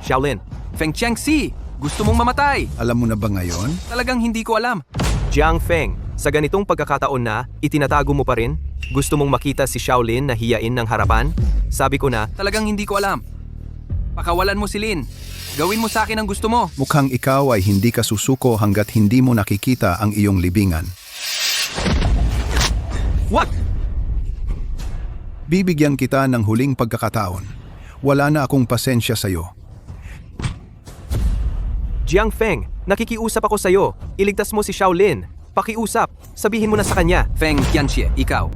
Shaolin, Feng Qiangxi, gusto mong mamatay? Alam mo na ba ngayon? Talagang hindi ko alam. Jiang Feng, sa ganitong pagkakataon na, itinatago mo pa rin? Gusto mong makita si Shaolin na hiyain ng harapan? Sabi ko na, Talagang hindi ko alam. Pakawalan mo si Lin. Gawin mo sa akin ang gusto mo. Mukhang ikaw ay hindi ka susuko hanggat hindi mo nakikita ang iyong libingan. what? Bibigyan kita ng huling pagkakataon. Wala na akong pasensya sa'yo. Jiang Feng, nakikiusap ako sa'yo. Iligtas mo si Shaolin. Pakiusap. Sabihin mo na sa kanya. Feng Qianxi, ikaw.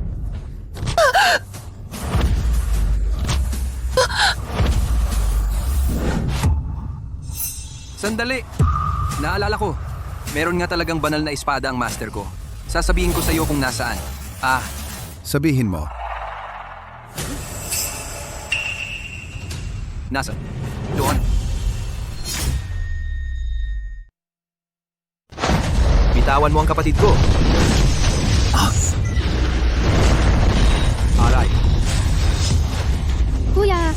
Sandali. Naalala ko. Meron nga talagang banal na espada ang master ko. Sasabihin ko sa iyo kung nasaan. Sabihin mo. Nasa. Doon. Bitawan mo ang kapatid ko. Aray. Kuya,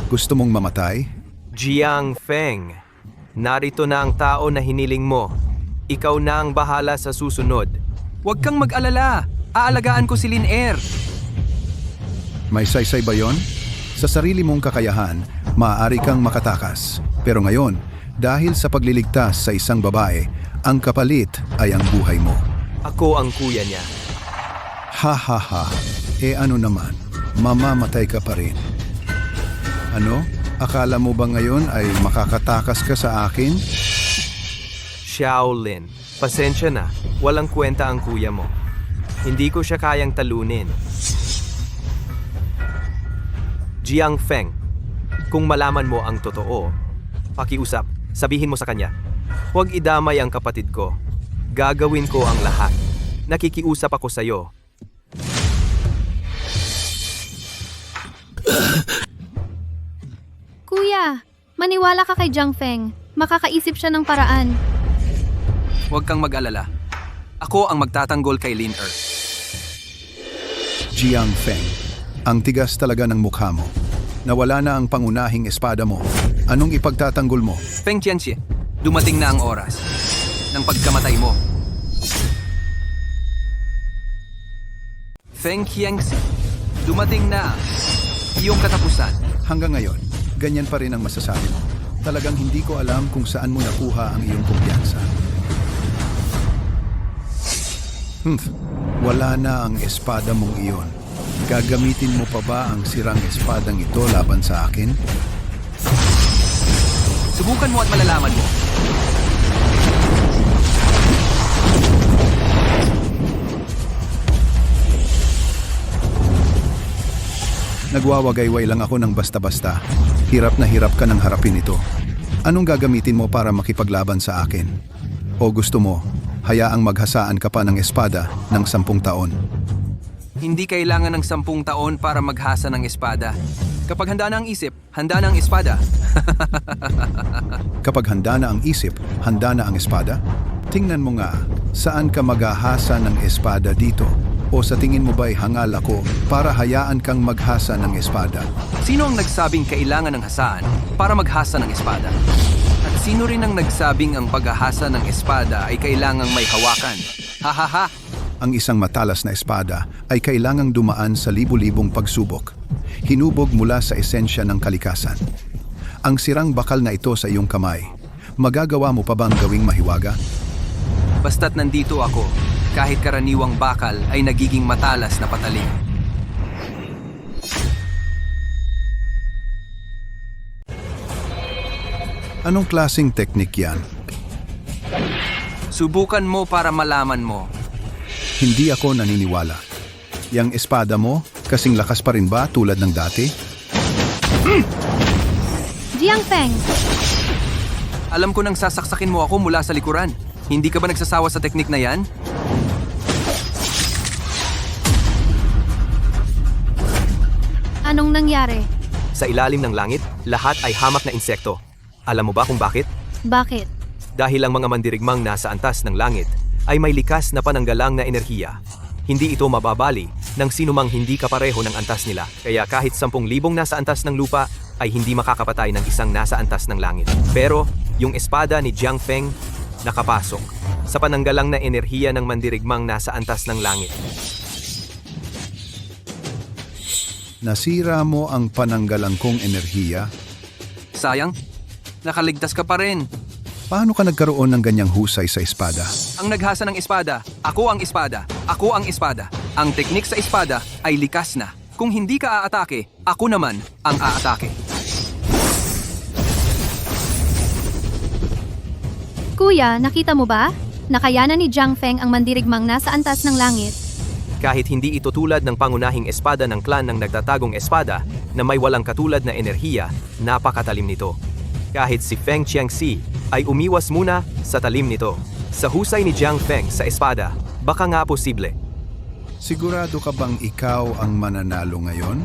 Gusto mong mamatay? Jiang Feng, narito na ang tao na hiniling mo. Ikaw na ang bahala sa susunod. Huwag kang mag-alala. Aalagaan ko si Lin Er. May saysay ba yon? Sa sarili mong kakayahan, maaari kang makatakas. Pero ngayon, dahil sa pagliligtas sa isang babae, ang kapalit ay ang buhay mo. Ako ang kuya niya. Ha ha ha. Ano naman, mamamatay ka pa rin. Ano? Akala mo ba ngayon ay makakatakas ka sa akin? Shaolin, pasensya na. Walang kwenta ang kuya mo. Hindi ko siya kayang talunin. Jiang Feng, kung malaman mo ang totoo, pakiusap, sabihin mo sa kanya. Huwag idamay ang kapatid ko. Gagawin ko ang lahat. Nakikiusap ako sa'yo. kuya, maniwala ka kay Jiang Feng. Makakaisip siya ng paraan. Huwag kang mag-alala. Ako ang magtatanggol kay Lin Er. Jiang Feng, ang tigas talaga ng mukha mo. Nawala na ang pangunahing espada mo. Anong ipagtatanggol mo? Feng Tianxie, dumating na ang oras ng pagkamatay mo. Feng Tianxie, dumating na ang iyong katapusan. Hanggang ngayon, ganyan pa rin ang masasabi mo. Talagang hindi ko alam kung saan mo nakuha ang iyong kumpiyansa. Wala na ang espada mong iyon. Gagamitin mo pa ba ang sirang espadang ito laban sa akin? Subukan mo at malalaman mo. Nagwawagayway lang ako ng basta-basta. Hirap na hirap ka nang harapin ito. Anong gagamitin mo para makipaglaban sa akin? O gusto mo, hayaang maghasaan ka pa ng espada ng 10 taon? Hindi kailangan ng 10 taon para maghasa ng espada. Kapag handa na ang isip, handa na ang espada. Kapag handa na ang isip, handa na ang espada? Tingnan mo nga, saan ka maghahasa ng espada dito? O sa tingin mo ba'y hangal ako para hayaan kang maghasa ng espada? Sino ang nagsabing kailangan ng hasaan para maghasa ng espada? At sino rin ang nagsabing ang paghahasa ng espada ay kailangang may hawakan? Hahaha! Ang isang matalas na espada ay kailangang dumaan sa libu-libong pagsubok. Hinubog mula sa esensya ng kalikasan. Ang sirang bakal na ito sa iyong kamay, magagawa mo pa bang gawing mahiwaga? Basta't nandito ako, kahit karaniwang bakal ay nagiging matalas na patalim. Anong klaseng teknik yan? Subukan mo para malaman mo. Hindi ako naniniwala. Yang espada mo, kasing lakas pa rin ba tulad ng dati? Jiang Feng, Alam ko nang sasaksakin mo ako mula sa likuran. Hindi ka ba nagsasawa sa teknik na yan? anong nangyari? Sa ilalim ng langit, lahat ay hamak na insekto. Alam mo ba kung bakit? Bakit? Dahil ang mga mandirigmang nasa antas ng langit ay may likas na pananggalang na enerhiya. Hindi ito mababali ng sinumang hindi kapareho ng antas nila. Kaya kahit 10,000 nasa antas ng lupa ay hindi makakapatay ng isang nasa antas ng langit. Pero yung espada ni Jiang Feng nakapasok sa pananggalang na enerhiya ng mandirigmang nasa antas ng langit. Nasira mo ang pananggalang kong enerhiya? Sayang, nakaligtas ka pa rin. Paano ka nagkaroon ng ganyang husay sa espada? Ang naghasa ng espada, ako ang espada. Ako ang espada. Ang teknik sa espada ay likas na. Kung hindi ka aatake, ako naman ang aatake. Kuya, nakita mo ba? Nakayanan ni Jiang Feng ang mandirigmang nasa antas ng langit. Kahit hindi ito tulad ng pangunahing espada ng klan ng nagtatagong espada na may walang katulad na enerhiya, napakatalim nito. Kahit si Feng Tianxie ay umiwas muna sa talim nito. Sa husay ni Jiang Feng sa espada, baka nga posible. Sigurado ka bang ikaw ang mananalo ngayon?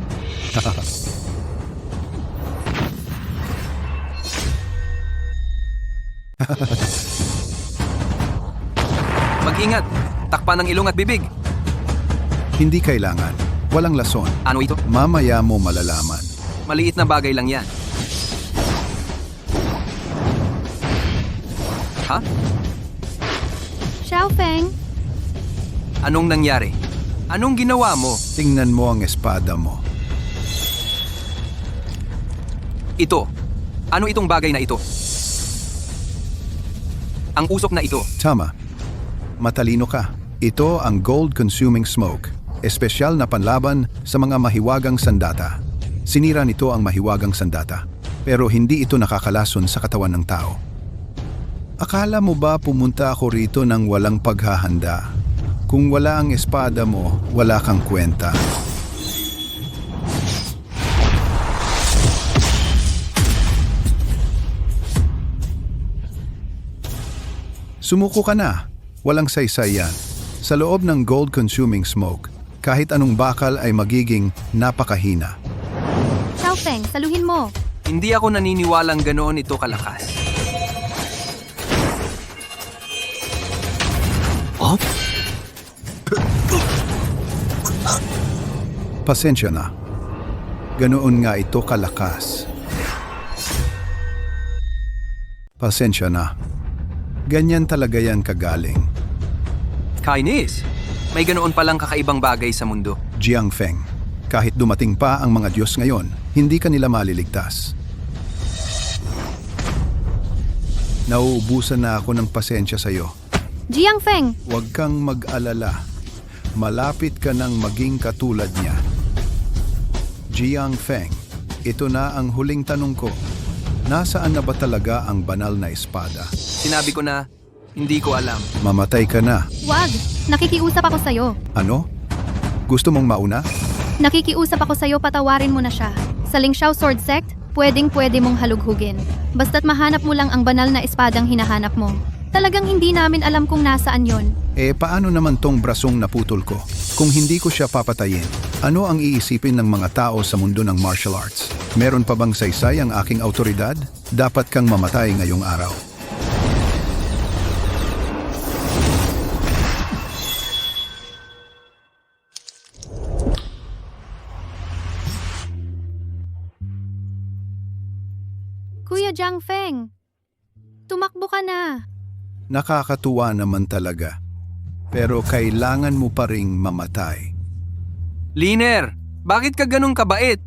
Mag-ingat, takpan ng ilong at bibig. Hindi kailangan. Walang lason. Ano ito? Mamaya mo malalaman. Maliit na bagay lang yan. Ha? Xiao Feng, Anong nangyari? Anong ginawa mo? Tingnan mo ang espada mo. Ito. Ano itong bagay na ito? Ang usok na ito. Tama. Matalino ka. Ito ang gold-consuming smoke. Espesyal na panlaban sa mga mahiwagang sandata. Sinira nito ang mahiwagang sandata. Pero hindi ito nakakalason sa katawan ng tao. Akala mo ba pumunta ako rito ng walang paghahanda? Kung wala ang espada mo, wala kang kwenta. Sumuko ka na. Walang saysay yan. Sa loob ng gold-consuming smoke, kahit anong bakal ay magiging napakahina. Xiao Feng, saluhin mo. Hindi ako naniniwalang ganoon ito kalakas. Pasensya na. Ganoon nga ito kalakas. Pasensya na. Ganyan talaga yan kagaling. Kainis! May ganoon palang kakaibang bagay sa mundo. Jiang Feng, kahit dumating pa ang mga Diyos ngayon, hindi kanila maliligtas. Nauubusan na ako ng pasensya sa'yo. Jiang Feng, Huwag kang mag-alala. Malapit ka nang maging katulad niya. Jiang Feng, ito na ang huling tanong ko. Nasaan na ba talaga ang banal na espada? Sinabi ko na, hindi ko alam. Mamatay ka na. wag. Nakikiusap ako sa'yo. Ano? Gusto mong mauna? Nakikiusap ako sa'yo, patawarin mo na siya. Sa Lingxiao Sword Sect, pwedeng-pwede mong halughugin. Basta't mahanap mo lang ang banal na espadang hinahanap mo. Talagang hindi namin alam kung nasaan yon. Paano naman tong brasong naputol ko? Kung hindi ko siya papatayin, ano ang iisipin ng mga tao sa mundo ng martial arts? Meron pa bang saysay ang aking autoridad? Dapat kang mamatay ngayong araw. Kuya Jiang Feng, tumakbo ka na. Nakakatuwa naman talaga. Pero kailangan mo pa ring mamatay. Liner! Bakit ka ganun kabait?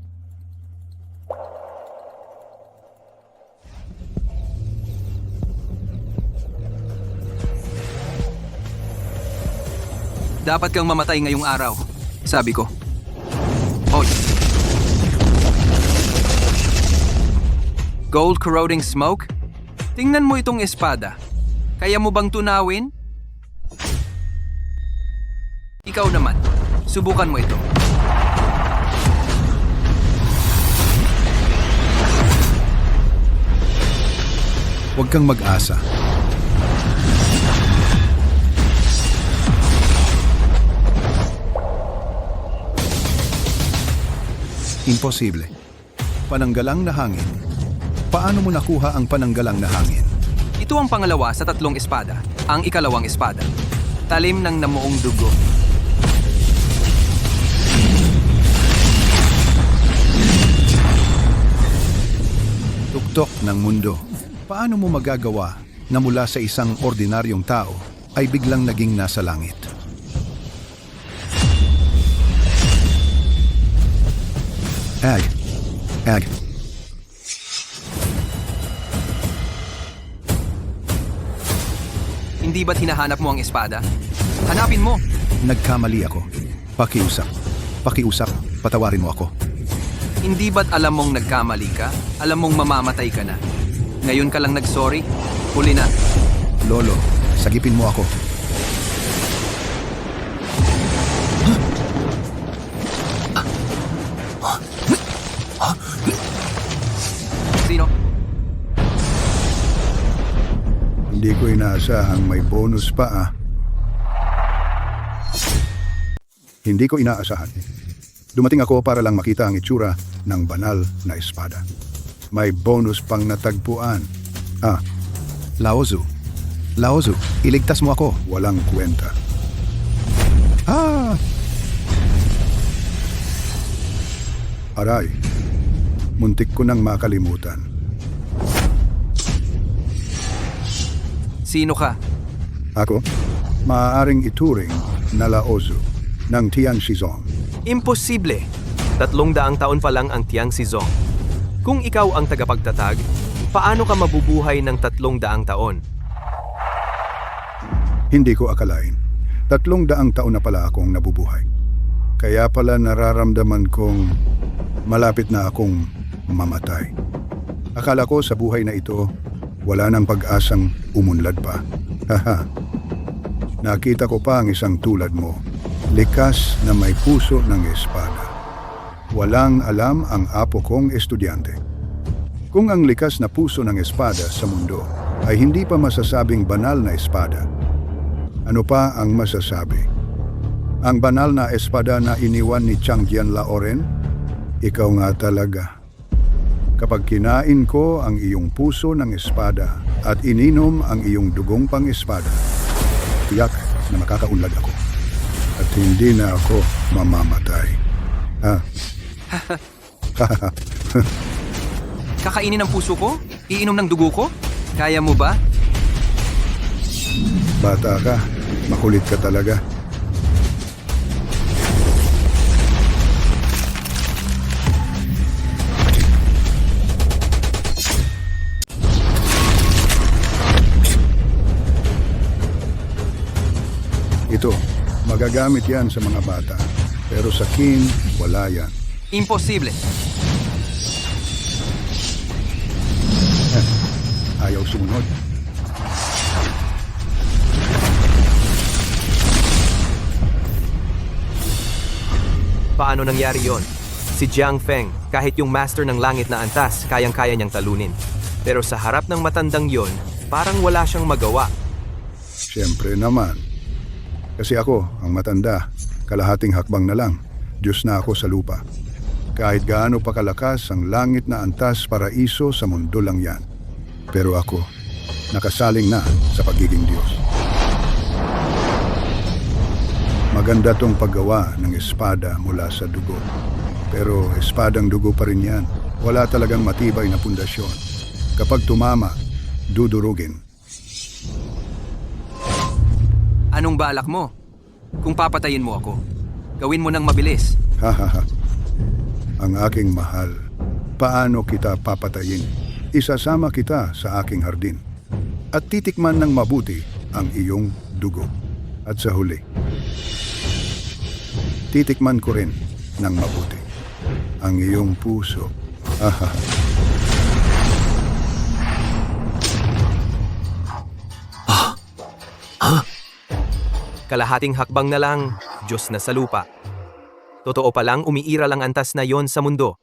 Dapat kang mamatay ngayong araw, sabi ko. Hoy! Gold corroding smoke? Tingnan mo itong espada. Kaya mo bang tunawin? Ikaw naman, subukan mo ito. Huwag kang mag-asa. Imposible. Pananggalang na hangin. Paano mo nakuha ang pananggalang na hangin? Ito ang pangalawa sa tatlong espada, ang ikalawang espada. Talim ng namuong dugo. Tuktok ng mundo. Paano mo magagawa na mula sa isang ordinaryong tao ay biglang naging nasa langit? Ag. Hindi ba't hinahanap mo ang espada? Hanapin mo! Nagkamali ako. Pakiusap. Patawarin mo ako. Hindi ba't alam mong nagkamali ka? Alam mong mamamatay ka na? Ngayon ka lang nagsorry? Huli na. Lolo, sagipin mo ako. Sino? Hindi ko inaasahang may bonus pa Hindi ko inaasahan. Dumating ako para lang makita ang itsura ng banal na espada. May bonus pang natagpuan. Laozu, iligtas mo ako. Walang kwenta. Aray, muntik ko nang makalimutan. Sino ka? Ako, maaaring ituring na Laozu ng Tian Shizong. Imposible. 300 taon pa lang ang Tiang Sizong. Kung ikaw ang tagapagtatag, paano ka mabubuhay ng 300 taon? Hindi ko akalain. 300 taon na pala akong nabubuhay. Kaya pala nararamdaman kong malapit na akong mamatay. Akala ko sa buhay na ito, wala nang pag-asang umunlad pa. Nakita ko pa ang isang tulad mo. Likas na may puso ng espada. Walang alam ang apo kong estudyante. Kung ang likas na puso ng espada sa mundo ay hindi pa masasabing banal na espada, ano pa ang masasabi? Ang banal na espada na iniwan ni Changjian Laoren? Ikaw nga talaga. Kapag kinain ko ang iyong puso ng espada at ininom ang iyong dugong pang espada, tiyak na makakaunlad ako. At hindi na ako mamamatay. Kakainin ang puso ko? Iinom ng dugo ko? Kaya mo ba? Bata ka, makulit ka talaga. Ito, magagamit yan sa mga bata. Pero sa king, wala yan. Imposible. Ayaw sumunod. Paano nangyari yon? Si Jiang Feng, kahit yung master ng langit na antas, kayang-kaya niyang talunin. Pero sa harap ng matandang yon, parang wala siyang magawa. Siyempre naman. Kasi ako, ang matanda, kalahating hakbang na lang. Diyos na ako sa lupa. Kahit gaano pa kalakas ang langit na antas paraiso sa mundo lang yan. Pero ako, nakasaling na sa pagiging Diyos. Maganda tong paggawa ng espada mula sa dugo. Pero espadang dugo pa rin yan. Wala talagang matibay na pundasyon. Kapag tumama, dudurugin. Anong balak mo? Kung papatayin mo ako, gawin mo ng mabilis. Hahaha. Ang aking mahal, paano kita papatayin? Isasama kita sa aking hardin. At titikman ng mabuti ang iyong dugo. At sa huli, titikman ko rin ng mabuti ang iyong puso. Hahaha. Kalahating hakbang na lang, Diyos na sa lupa. Totoo palang umiiral ang antas na yon sa mundo.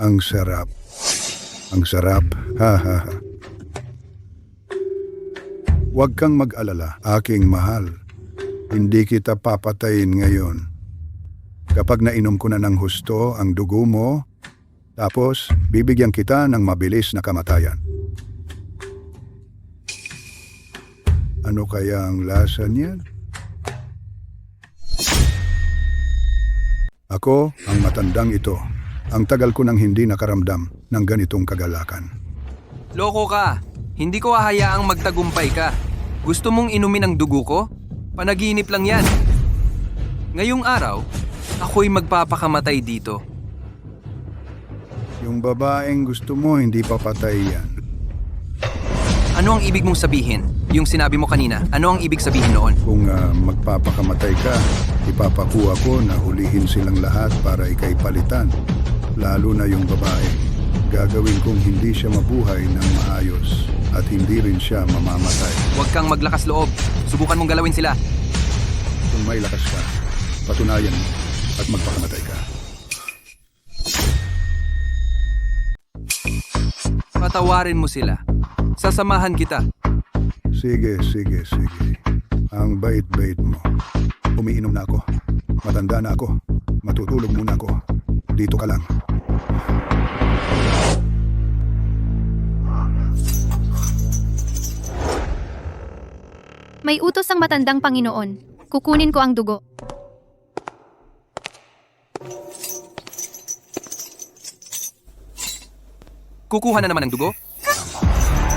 Ang sarap. Ang sarap. Ha. Huwag kang mag-alala, aking mahal. Hindi kita papatayin ngayon. Kapag nainom ko na ng husto ang dugo mo, tapos bibigyan kita ng mabilis na kamatayan. Ano kaya ang lasa niyan? Ako, ang matandang ito. Ang tagal ko nang hindi nakaramdam ng ganitong kagalakan. Loko ka. Hindi ko hahayaang magtagumpay ka. Gusto mong inumin ang dugo ko? Panaginip lang yan. Ngayong araw, ako'y magpapakamatay dito. Yung babaeng gusto mo, hindi papatay yan. Ano ang ibig mong sabihin? Yung sinabi mo kanina, ano ang ibig sabihin noon? Kung magpapakamatay ka, ipapakuha ko na hulihin silang lahat para ikay palitan. Lalo na yung babae. Gagawin kong hindi siya mabuhay ng maayos at hindi rin siya mamamatay. Huwag kang maglakas loob. Subukan mong galawin sila. Kung may lakas ka, patunayan mo at magpakamatay ka. Patawarin mo sila. Sasamahan kita. Sige. Ang bait-bait mo. Umiinom na ako. Matanda na ako. Matutulog muna ako. Dito ka lang. May utos ang matandang Panginoon. Kukunin ko ang dugo. Kukuha na naman ng dugo?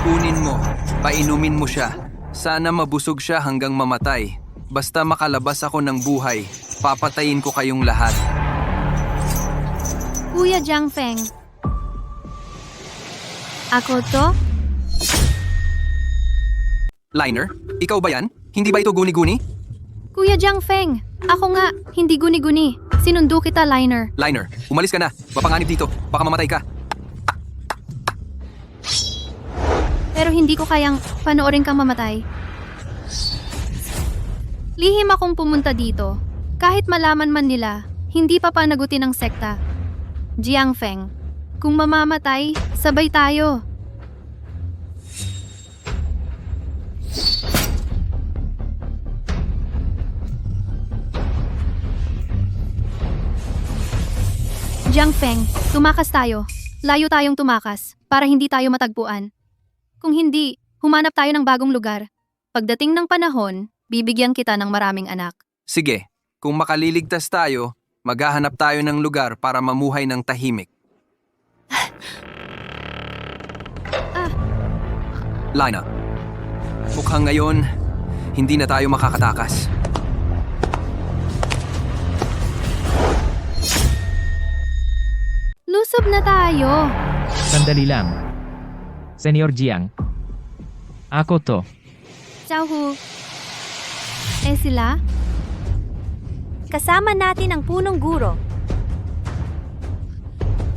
Kunin mo. Painumin mo siya. Sana mabusog siya hanggang mamatay. Basta makalabas ako ng buhay, papatayin ko kayong lahat. Kuya Jiang Feng. Ako to? Liner, ikaw ba yan? Hindi ba ito guni-guni? Kuya Jiang Feng. Ako nga, hindi guni-guni. Sinundo kita, Liner. Liner, umalis ka na. Mapanganib dito. Baka mamatay ka. Pero hindi ko kayang panoorin kang mamatay. Lihim akong pumunta dito. Kahit malaman man nila, hindi pa panagutin ng sekta. Jiang Feng, kung mamamatay, sabay tayo. Jiang Feng, tumakas tayo. Layo tayong tumakas, para hindi tayo matagpuan. Kung hindi, humanap tayo ng bagong lugar. Pagdating ng panahon, bibigyan kita ng maraming anak. Sige, kung makaliligtas tayo, maghahanap tayo ng lugar para mamuhay ng tahimik. Lina, mukhang ngayon, hindi na tayo makakatakas. Lusob na tayo. Sandali lang. Senyor Jiang. Ako to. Ciao Hu. Sila? Kasama natin ang punong guro.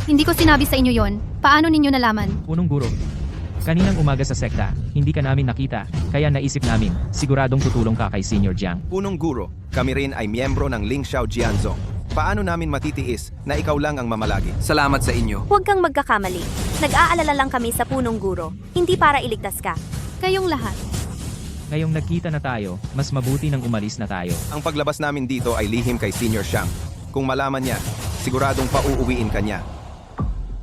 Hindi ko sinabi sa inyo yon. Paano ninyo nalaman? Punong guro. Kaninang umaga sa sekta, hindi ka namin nakita, kaya naisip namin, siguradong tutulong ka kay Senyor Jiang. Punong guro, kami rin ay miyembro ng Ling Xiao Jianzong. Paano namin matitiis na ikaw lang ang mamalagi? Salamat sa inyo. Huwag kang magkakamali. Nag-aalala lang kami sa punong guro, hindi para iligtas ka. Kayong lahat. Ngayong nagkita na tayo, mas mabuti nang umalis na tayo. Ang paglabas namin dito ay lihim kay Senior Xiang. Kung malaman niya, siguradong pauuwiin ka niya.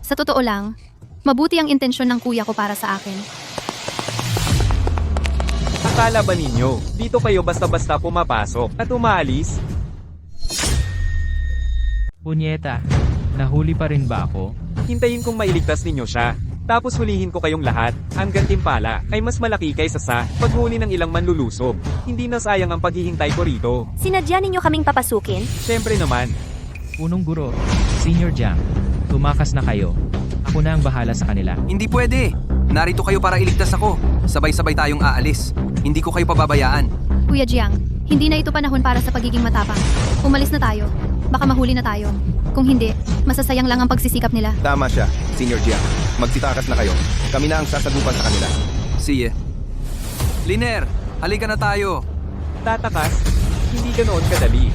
Sa totoo lang, mabuti ang intensyon ng kuya ko para sa akin. Akala ba ninyo, dito kayo basta-basta pumapasok at umaalis? Punyeta, nahuli pa rin ba ako? Hintayin kong mailigtas ninyo siya. Tapos hulihin ko kayong lahat. Ang gantimpala ay mas malaki kaysa sa paghuli ng ilang manlulusob. Hindi na sayang ang paghihintay ko rito. Sinadya ninyo kaming papasukin? Siyempre naman. Punong guro, Senyor Jiang, tumakas na kayo. Ako na ang bahala sa kanila. Hindi pwede. Narito kayo para iligtas ako. Sabay-sabay tayong aalis. Hindi ko kayo pababayaan. Kuya Jiang, hindi na ito panahon para sa pagiging matapang. Umalis na tayo. Baka mahuli na tayo. Kung hindi, masasayang lang ang pagsisikap nila. Tama siya, Senior Jiang. Magsitakas na kayo. Kami na ang sasagupan sa kanila. Sige. Liner, halika na tayo. Tatakas, hindi ganoon kadali.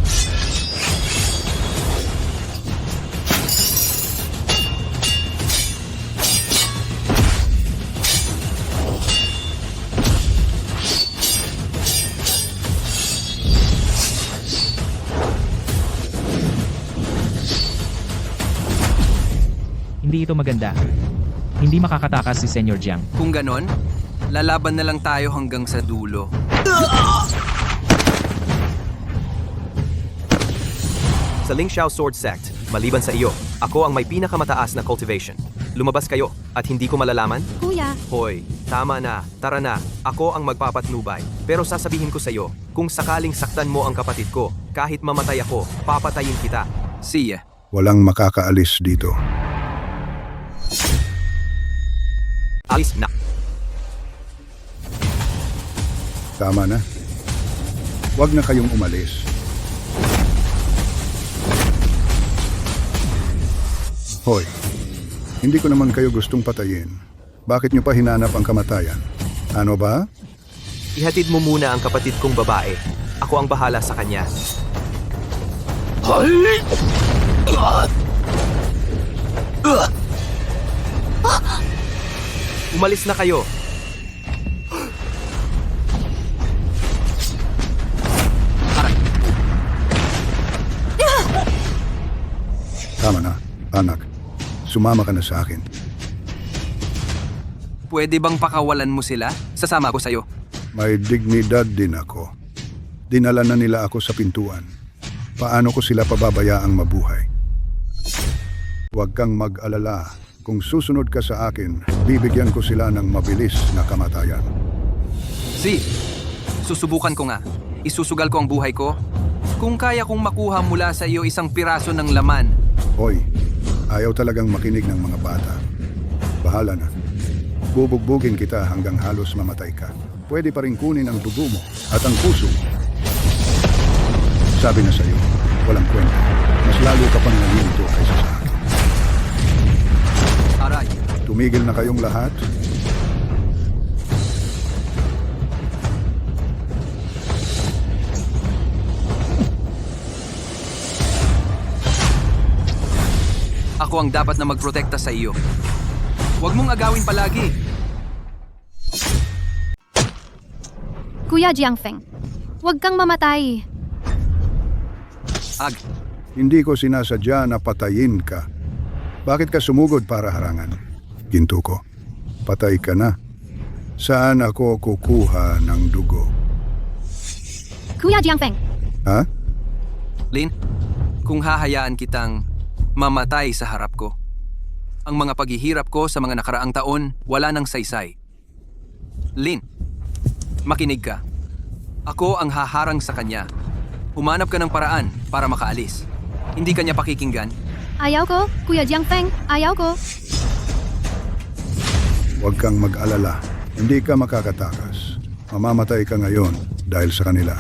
Hindi ito maganda. Hindi makakatakas si Senyor Jiang. Kung ganon, lalaban na lang tayo hanggang sa dulo. Sa Ling Xiao Sword Sect, maliban sa iyo, ako ang may pinakamataas na cultivation. Lumabas kayo at hindi ko malalaman? Kuya, Hoy, tama na, tara na, ako ang magpapatnubay. Pero sasabihin ko sa iyo, kung sakaling saktan mo ang kapatid ko, kahit mamatay ako, papatayin kita. See ya. Walang makakaalis dito. Alis na. Tama na. Huwag na kayong umalis. Hoy, hindi ko naman kayo gustong patayin. Bakit nyo pa hinanap ang kamatayan? Ano ba? Ihatid mo muna ang kapatid kong babae. Ako ang bahala sa kanya. Umalis na kayo. Tama na, anak. Sumama ka na sa akin. Pwede bang pakawalan mo sila? Sasama ako sa'yo. May dignidad din ako. Dinala na nila ako sa pintuan. Paano ko sila pababayaang mabuhay? Huwag kang mag-alala. Kung susunod ka sa akin, bibigyan ko sila ng mabilis na kamatayan. See, susubukan ko nga. Isusugal ko ang buhay ko. Kung kaya kong makuha mula sa iyo isang piraso ng laman. Hoy, ayaw talagang makinig ng mga bata. Bahala na. Bubugbugin kita hanggang halos mamatay ka. Pwede pa rin kunin ang dugo mo at ang puso mo. Sabi na sa'yo, walang kwenta. Mas lalo ka pang nalilito kaysa sa akin. Aray, Tumigil na kayong lahat. ako ang dapat na magprotekta sa iyo. Huwag mong agawin palagi. Kuya Jiang Feng, huwag kang mamatay. Ag, Hindi ko sinasadya na patayin ka. Bakit ka sumugod para harangan? Ginto ko. Patay ka na. Saan ako kukuha ng dugo? Kuya Jiangfeng, Ha? Lin, kung hahayaan kitang mamatay sa harap ko, ang mga paghihirap ko sa mga nakaraang taon wala nang saysay. Lin, makinig ka. Ako ang haharang sa kanya. Humanap ka ng paraan para makaalis. Hindi kanya pakikinggan. ayaw ko. Kuya Jiangfeng, ayaw ko. Huwag kang mag-alala. Hindi ka makakatakas. Mamamatay ka ngayon dahil sa kanila.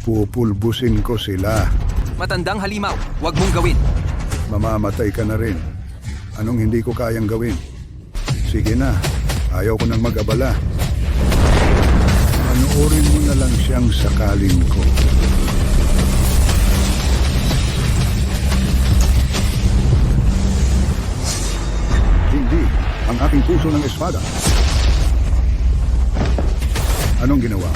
Pupulbusin ko sila. Matandang halimaw, huwag mong gawin. Mamamatay ka na rin. Anong hindi ko kayang gawin? Sige na. Ayaw ko nang mag-abala. Panoorin mo na lang siyang sakalin ko. Hindi. Ang aking puso ng espada. Anong ginawa?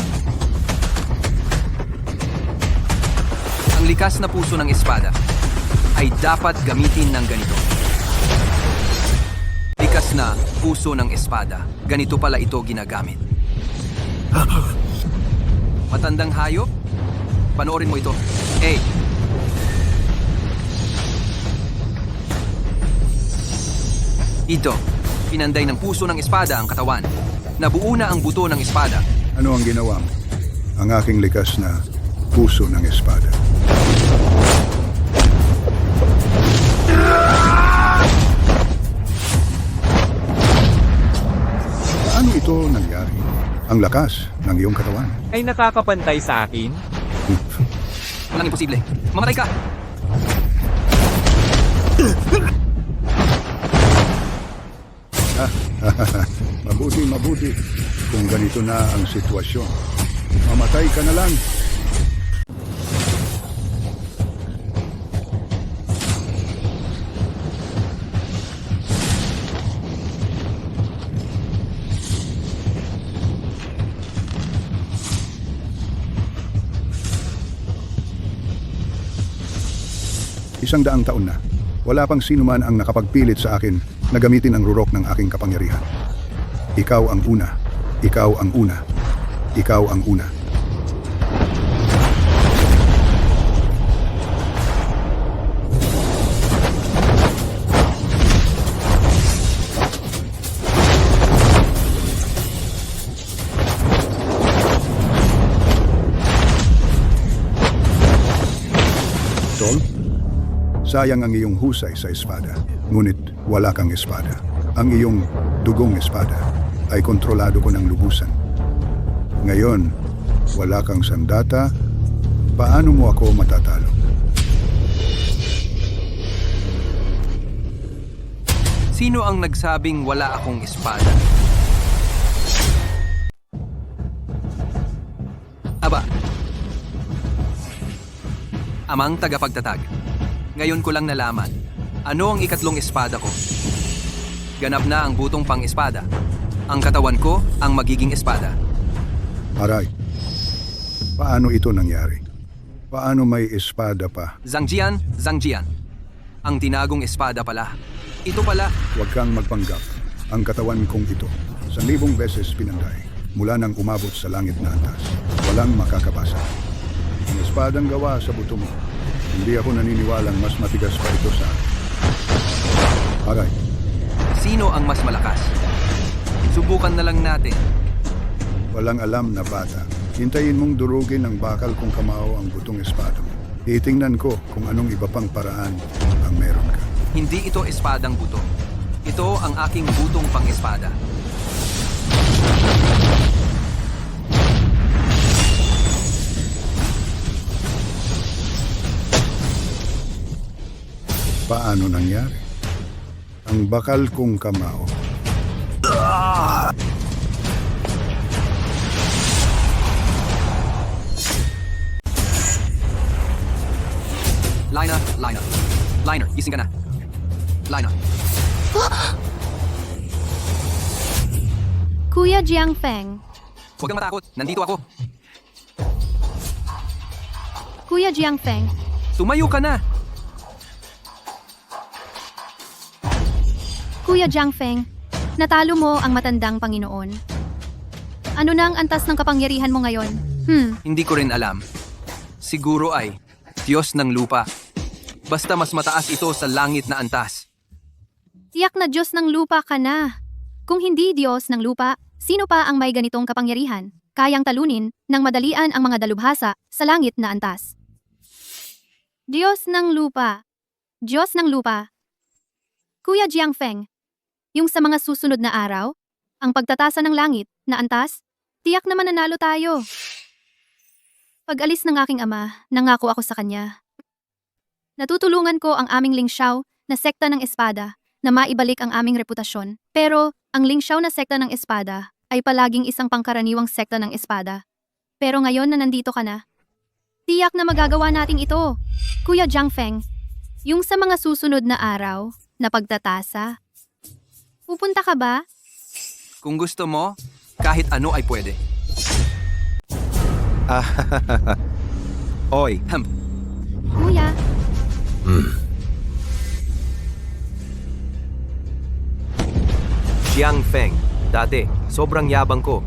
Ang likas na puso ng espada ay dapat gamitin ng ganito. Likas na puso ng espada. Ganito pala ito ginagamit. Matandang hayop? Panoorin mo ito. Hey! Ito, pinanday ng puso ng espada ang katawan. Nabuo na ang buto ng espada. Ano ang ginawa mo? Ang aking likas na puso ng espada. Paano ito nangyari? Ang lakas ng iyong katawan. Ay nakakapantay sa akin? Walang imposible. Mamatay ka! Mabuti. Kung ganito na ang sitwasyon, mamatay ka na lang. Isang daang taon na. Wala pang sino man ang nakapagpilit sa akin na gamitin ang rurok ng aking kapangyarihan. Ikaw ang una. Ikaw ang una. Ikaw ang una. Tol? Sayang ang iyong husay sa espada, ngunit wala kang espada. Ang iyong dugong espada ay kontrolado ko ng lubusan. Ngayon, wala kang sandata, paano mo ako matatalo? Sino ang nagsabing wala akong espada? Aba, amang tagapagtatag. Ngayon ko lang nalaman, ano ang ikatlong espada ko? Ganap na ang butong pang-espada. Ang katawan ko ang magiging espada. Aray, paano ito nangyari? Paano may espada pa? Zhangjian. Ang tinagong espada pala. Ito pala. Huwag kang magpanggap. Ang katawan kong ito, 1,000 beses pinanday. Mula nang umabot sa langit na antas. Walang makakabasa. Ang espadang gawa sa buto mo. Hindi ako naniniwalang mas matigas pa ito sa akin. Aray, Sino ang mas malakas? Subukan na lang natin. walang alam na bata. Hintayin mong durugin ng bakal kung kamao ang butong espada mo. Titingnan ko kung anong iba pang paraan ang meron ka. Hindi ito espadang buto. Ito ang aking butong pang-espada. Paano nangyari? Ang bakal kong kamao. Liner, gising ka na. Liner. Kuya Jiangfeng, Huwag kang matakot. Nandito ako. Kuya Jiangfeng, Tumayo ka na. Kuya Jiangfeng, natalo mo ang matandang Panginoon. Ano na ang antas ng kapangyarihan mo ngayon? Hindi ko rin alam. Siguro ay Diyos ng lupa. Basta mas mataas ito sa langit na antas. Tiyak na Diyos ng lupa ka na. Kung hindi Diyos ng lupa, sino pa ang may ganitong kapangyarihan? Kayang talunin ng madalian ang mga dalubhasa sa langit na antas. Diyos ng lupa. Diyos ng lupa. Kuya Jiangfeng, yung sa mga susunod na araw, ang pagtatasa ng langit na antas, tiyak na mananalo tayo. Pag-alis ng aking ama, nangako ako sa kanya. Natutulungan ko ang aming Lingxiao na sekta ng espada na maibalik ang aming reputasyon. Pero ang Lingxiao na sekta ng espada ay palaging isang pangkaraniwang sekta ng espada. Pero ngayon na nandito ka na, tiyak na magagawa natin ito. Kuya Jiangfeng, yung sa mga susunod na araw na pagtatasa, pupunta ka ba? Kung gusto mo, kahit ano ay pwede. Oy, Kuya, Jiangfeng. Dati, sobrang yabang ko.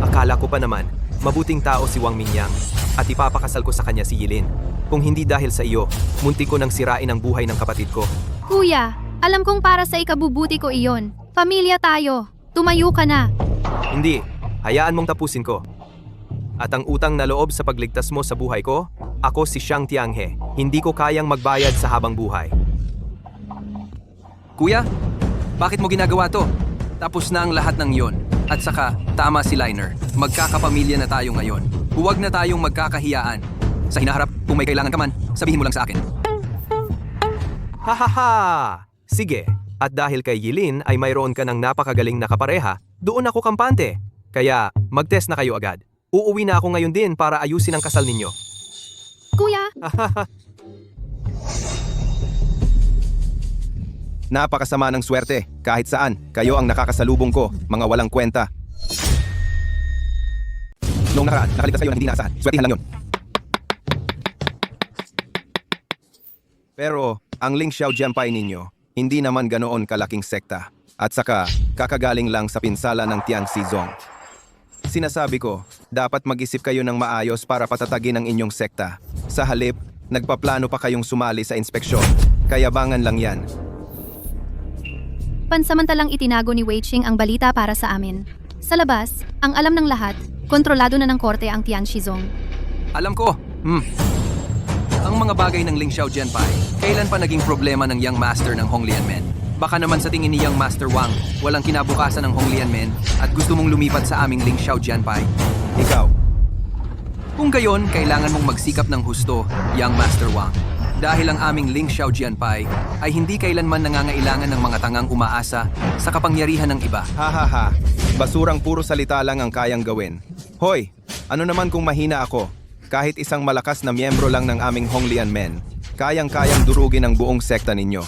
Akala ko pa naman, mabuting tao si Wang Mingyang at ipapakasal ko sa kanya si Yilin. Kung hindi dahil sa iyo, munti ko nang sirain ang buhay ng kapatid ko. Kuya, alam kong para sa ikabubuti ko iyon. Pamilya tayo. Tumayo ka na. Hindi, hayaan mong tapusin ko. At ang utang na loob sa pagligtas mo sa buhay ko, ako si Xiang Tianghe. Hindi ko kayang magbayad sa habang buhay. Kuya, bakit mo ginagawa to? Tapos na ang lahat ng yon. At saka, tama si Liner. Magkakapamilya na tayo ngayon. Huwag na tayong magkakahiyaan. Sa hinaharap, kung may kailangan ka man, sabihin mo lang sa akin. Hahaha! Sige, at dahil kay Yilin ay mayroon ka ng napakagaling na kapareha, doon ako kampante. Kaya, mag-test na kayo agad. Uuwi na ako ngayon din para ayusin ang kasal ninyo. Kuya, Napakasama ng swerte. Kahit saan, kayo ang nakakasalubong ko, mga walang kwenta. Noong nakaraan, nakaligtas kayo ng hindi naasahan. Swertihan lang yun. Pero, ang Lingxiao Jianpai ninyo, hindi naman ganoon kalaking sekta. At saka, kakagaling lang sa pinsala ng Tianxi Zong. Sinasabi ko, dapat mag-isip kayo ng maayos para patatagin ang inyong sekta. Sa halip, nagpaplano pa kayong sumali sa inspeksyon. Kayabangan lang yan. pansamantalang itinago ni Wei Qing ang balita para sa amin. Sa labas, ang alam ng lahat, kontrolado na ng korte ang Tianxi Zong. Alam ko. Ang mga bagay ng Lingxiao Jianpai, kailan pa naging problema ng Young Master ng Honglianmen? Baka naman sa tingin ni Young Master Wang, walang kinabukasan ng Honglianmen at gusto mong lumipat sa aming Lingxiao Jianpai. Ikaw, Kung gayon, kailangan mong magsikap ng husto, Young Master Wang. Dahil ang aming Lingxiao Jianpai ay hindi kailanman nangangailangan ng mga tangang umaasa sa kapangyarihan ng iba. hahaha, basurang puro salita lang ang kayang gawin. Hoy, ano naman kung mahina ako? Kahit isang malakas na miyembro lang ng aming Honglianmen, kayang-kayang durugin ang buong sekta ninyo.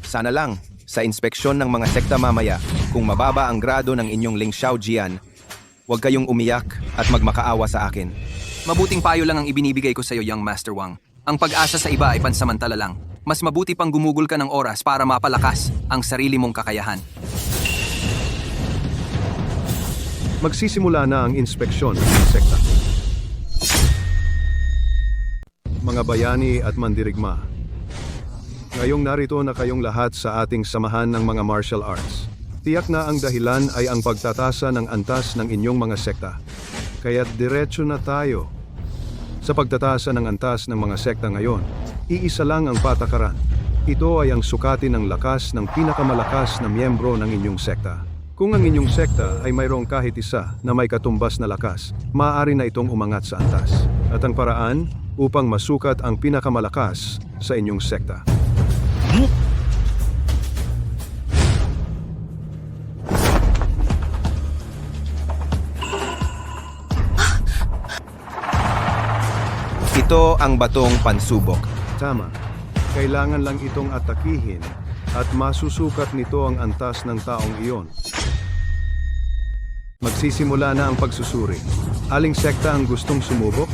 Sana lang, sa inspeksyon ng mga sekta mamaya, kung mababa ang grado ng inyong Lingxiao Jian, huwag kayong umiyak at magmakaawa sa akin. Mabuting payo lang ang ibinibigay ko sa iyo, Young Master Wang. Ang pag-asa sa iba ay pansamantala lang. Mas mabuti pang gumugol ka ng oras para mapalakas ang sarili mong kakayahan. Magsisimula na ang inspeksyon ng sekta. Mga bayani at mandirigma, ngayong narito na kayong lahat sa ating samahan ng mga martial arts. Tiyak na ang dahilan ay ang pagtatasa ng antas ng inyong mga sekta. Kaya't diretso na tayo. Sa pagtatasa ng antas ng mga sekta ngayon, iisa lang ang patakaran. Ito ay ang sukatin ng lakas ng pinakamalakas na miyembro ng inyong sekta. Kung ang inyong sekta ay mayroong kahit isa na may katumbas na lakas, maaari na itong umangat sa antas. At ang paraan upang masukat ang pinakamalakas sa inyong sekta. Ito ang batong pansubok. Tama. Kailangan lang itong atakihin at masusukat nito ang antas ng taong iyon. Magsisimula na ang pagsusuri. Aling sekta ang gustong sumubok?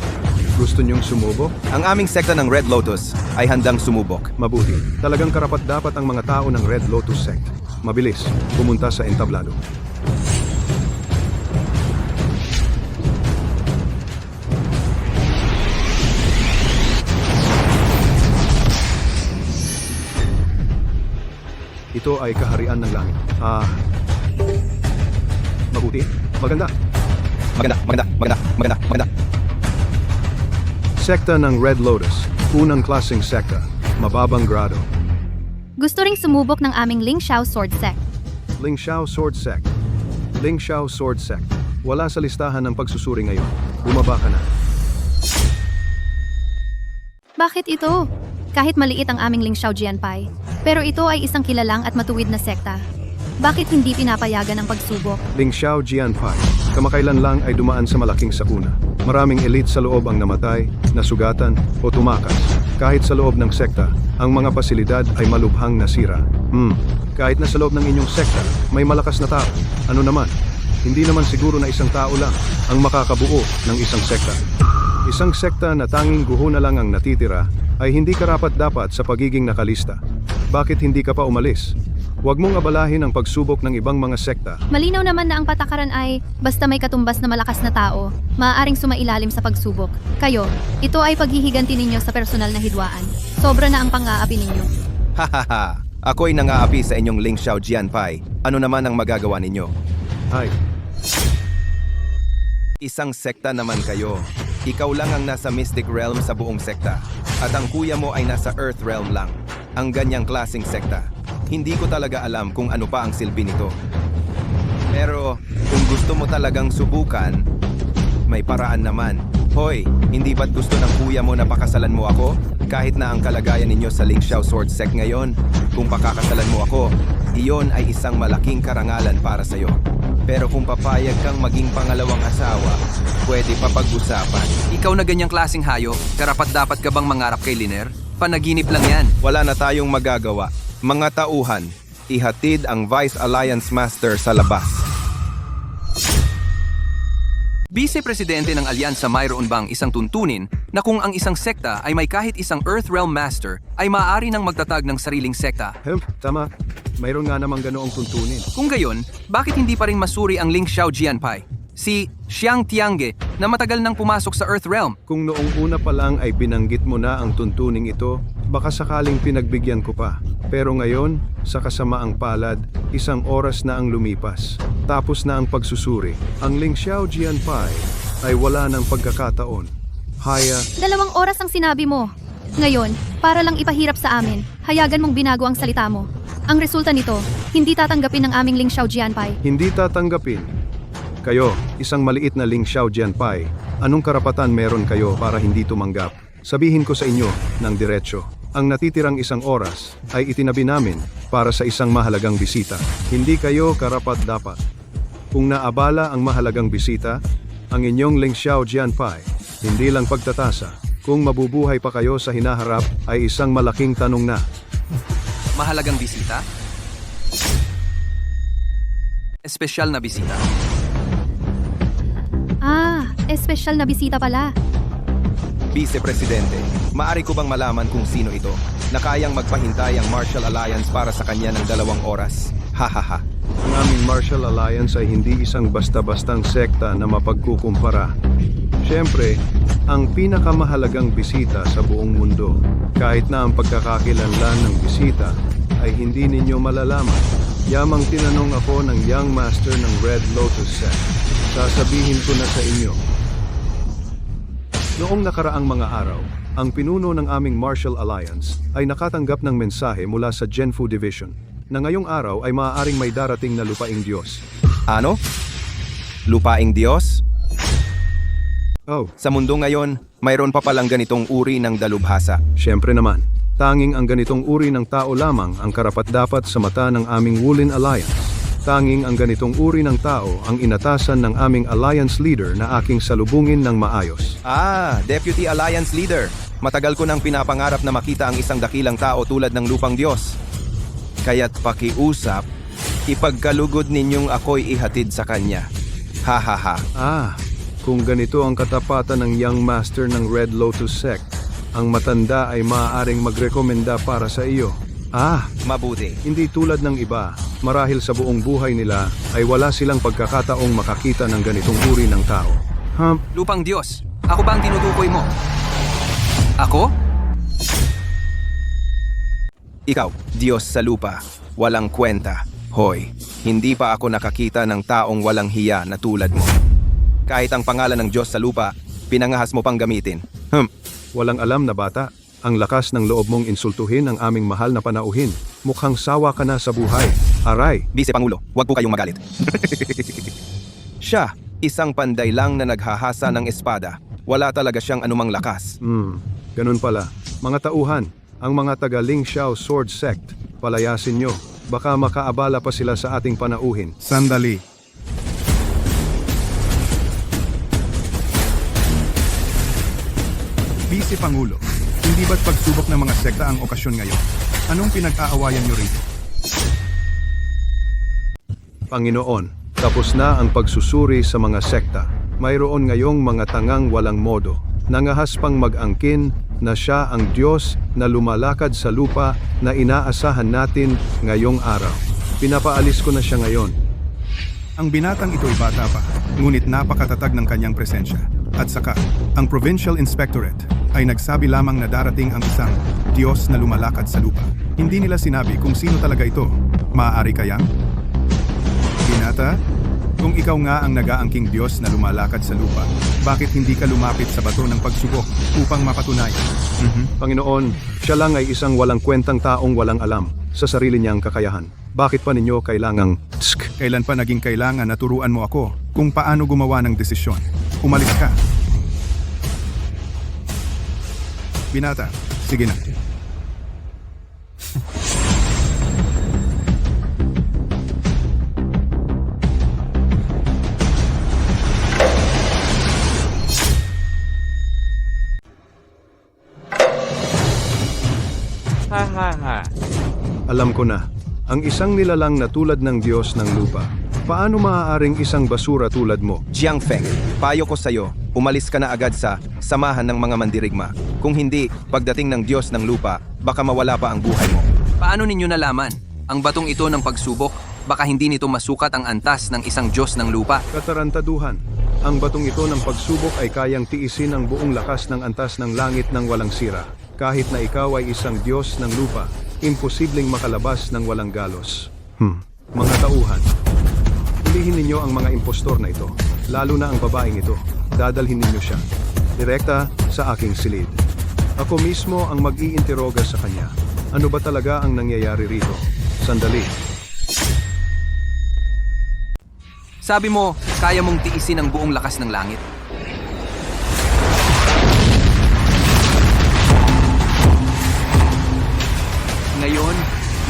Gusto niyong sumubok? Ang aming sekta ng Red Lotus ay handang sumubok. Mabuti. Talagang karapat-dapat ang mga tao ng Red Lotus Sect. Mabilis, pumunta sa entablado. Ito ay kaharian ng langit. Mabuti. Maganda. Maganda. Sekta ng Red Lotus. Unang klaseng sekta. Mababang grado. Gusto ring sumubok ng aming Ling Xiao Sword Sect. Ling Xiao Sword Sect. Ling Xiao Sword Sect. Wala sa listahan ng pagsusuri ngayon. Bumaba ka na. Bakit ito? Kahit maliit ang aming Ling Xiao Jianpai, pero ito ay isang kilalang at matuwid na sekta. Bakit hindi pinapayagan ang pagsubok? Ling Xiao Jianpai. Kamakailan lang ay dumaan sa malaking sakuna. Maraming elite sa loob ang namatay, nasugatan o tumakas. Kahit sa loob ng sekta, ang mga pasilidad ay malubhang nasira. Kahit na sa loob ng inyong sekta, may malakas na tao. Ano naman? Hindi naman siguro na isang tao lang ang makakabuo ng isang sekta. Isang sekta na tanging guho na lang ang natitira ay hindi karapat-dapat sa pagiging nakalista. Bakit hindi ka pa umalis? Huwag mong abalahin ang pagsubok ng ibang mga sekta. Malinaw naman na ang patakaran ay basta may katumbas na malakas na tao, maaaring sumailalim sa pagsubok. Kayo, ito ay paghihiganti ninyo sa personal na hidwaan. Sobra na ang pang-aapi ninyo. Hahaha. Ako'y nangaapi sa inyong Ling Xiao Jianpai. Ano naman ang magagawa ninyo? Ay, Isang sekta naman kayo. Ikaw lang ang nasa Mystic Realm sa buong sekta. At ang kuya mo ay nasa Earth Realm lang. Ang ganyang klaseng sekta. Hindi ko talaga alam kung ano pa ang silbi nito. Pero kung gusto mo talagang subukan, may paraan naman. Hoy, hindi ba't gusto ng kuya mo na pakasalan mo ako? Kahit na ang kalagayan ninyo sa Ling Xiao Sword Sect ngayon, kung pakakasalan mo ako, iyon ay isang malaking karangalan para sa'yo. Pero kung papayag kang maging pangalawang asawa, pwede pa pag-usapan. Ikaw na ganyang klaseng hayo, karapat-dapat ka bang mangarap kay Liner? Panaginip lang yan. Wala na tayong magagawa. Mga tauhan, ihatid ang Vice Alliance Master sa labas. Vice-presidente ng alyansa, mayroon bang isang tuntunin na kung ang isang sekta ay may kahit isang Earth Realm Master ay maaari nang magtatag ng sariling sekta? Tama. Mayroon nga namang ganoong tuntunin. Kung gayon, bakit hindi pa rin masuri ang Ling Xiao Jianpai? Si Xiang Tiange na matagal nang pumasok sa Earth Realm. Kung noong una pa lang ay binanggit mo na ang tuntuning ito, baka sakaling pinagbigyan ko pa. Pero ngayon, sa kasamaang palad, isang oras na ang lumipas. Tapos na ang pagsusuri. Ang Ling Xiao Jianpai ay wala ng pagkakataon. 2 oras ang sinabi mo. Ngayon, para lang ipahirap sa amin, hayagan mong binago ang salita mo. Ang resulta nito, hindi tatanggapin ng aming Ling Xiao Jianpai. Hindi tatanggapin. Kayo, isang maliit na Ling Xiao Jianpai, anong karapatan meron kayo para hindi tumanggap? Sabihin ko sa inyo ng diretsyo, ang natitirang isang oras ay itinabi namin para sa isang mahalagang bisita. Hindi kayo karapat-dapat. Kung naabala ang mahalagang bisita, ang inyong Ling Xiao Jianpai, hindi lang pagtatasa. Kung mabubuhay pa kayo sa hinaharap ay isang malaking tanong na. Mahalagang bisita? Espesyal na bisita? Espesyal na bisita pala. Vice-presidente, maari ko bang malaman kung sino ito na kayang magpahintay ang Martial Alliance para sa kanya ng 2 oras? Hahaha. Ang aming Martial Alliance ay hindi isang basta-bastang sekta na mapagkukumpara. Siyempre, ang pinakamahalagang bisita sa buong mundo. Kahit na ang pagkakakilanlan ng bisita ay hindi ninyo malalaman. Yamang tinanong ako ng Young Master ng Red Lotus Sect. Sasabihin ko na sa inyo. Noong nakaraang mga araw, ang pinuno ng aming Martial Alliance ay nakatanggap ng mensahe mula sa Genfu Division na ngayong araw ay maaaring may darating na lupaing Diyos. Ano? Lupaing Diyos? Oh, Sa mundo ngayon, mayroon pa palang ganitong uri ng dalubhasa. siyempre naman. Tanging ang ganitong uri ng tao lamang ang karapat-dapat sa mata ng aming Wulin Alliance. Tanging ang ganitong uri ng tao ang inatasan ng aming Alliance Leader na aking salubungin ng maayos. Deputy Alliance Leader. Matagal ko nang pinapangarap na makita ang isang dakilang tao tulad ng lupang Diyos. Kaya't pakiusap, ipagkalugod ninyong ako'y ihatid sa kanya. Hahaha. Kung ganito ang katapatan ng Young Master ng Red Lotus Sect, ang matanda ay maaaring magrekomenda para sa iyo. Mabuti. Hindi tulad ng iba, marahil sa buong buhay nila ay wala silang pagkakataong makakita ng ganitong uri ng tao. Lupang Diyos, ako ba ang tinutukoy mo? Ako? Ikaw, Diyos sa lupa, walang kwenta. Hoy, hindi pa ako nakakita ng taong walang hiya na tulad mo. Kahit ang pangalan ng Diyos sa lupa, pinangahas mo pang gamitin. Walang alam na bata, ang lakas ng loob mong insultuhin ang aming mahal na panauhin. Mukhang sawa ka na sa buhay. Aray! Vice Pangulo, huwag po kayong magalit. Siya, isang panday lang na naghahasa ng espada. Wala talaga siyang anumang lakas. Ganun pala. Mga tauhan, ang mga taga Ling Xiao Sword Sect, palayasin nyo. Baka makaabala pa sila sa ating panauhin. Sandali. Vice Pangulo, hindi ba't pagsubok ng mga sekta ang okasyon ngayon? Anong pinag-aawayan niyo rito? Panginoon, tapos na ang pagsusuri sa mga sekta. Mayroon ngayong mga tangang walang modo. Nangahas pang mag-angkin na siya ang Diyos na lumalakad sa lupa na inaasahan natin ngayong araw. Pinapaalis ko na siya ngayon. Ang binatang ito ay bata pa, ngunit napakatatag ng kanyang presensya. At saka, ang Provincial Inspectorate ay nagsabi lamang na darating ang isang Diyos na lumalakad sa lupa. Hindi nila sinabi kung sino talaga ito. Maaari kayang? Binata, kung ikaw nga ang nag-aangking Diyos na lumalakad sa lupa, bakit hindi ka lumapit sa bato ng pagsubok upang mapatunayan? Panginoon, siya lang ay isang walang kwentang taong walang alam sa sarili niyang kakayahan. Bakit pa ninyo kailangang Kailan pa naging kailangan na turuan mo ako kung paano gumawa ng desisyon? Umalis ka. Binata, sige na. Ha. Alam ko na, ang isang nilalang na tulad ng Diyos ng lupa. Paano maaaring isang basura tulad mo? Jiang Feng, payo ko sa'yo, umalis ka na agad sa samahan ng mga mandirigma. Kung hindi, pagdating ng Diyos ng lupa, baka mawala pa ang buhay mo. Paano ninyo nalaman? Ang batong ito ng pagsubok, baka hindi nito masukat ang antas ng isang Diyos ng lupa. Katarantaduhan, ang batong ito ng pagsubok ay kayang tiisin ang buong lakas ng antas ng langit ng walang sira. Kahit na ikaw ay isang Diyos ng lupa, imposibleng makalabas ng walang galos. Mga tauhan, hulihin ninyo ang mga impostor na ito, lalo na ang babaeng ito. Dadalhin ninyo siya direkta sa aking silid. Ako mismo ang mag-iinteroga sa kanya. Ano ba talaga ang nangyayari rito? Sandali. Sabi mo, kaya mong tiisin ang buong lakas ng langit. Ngayon,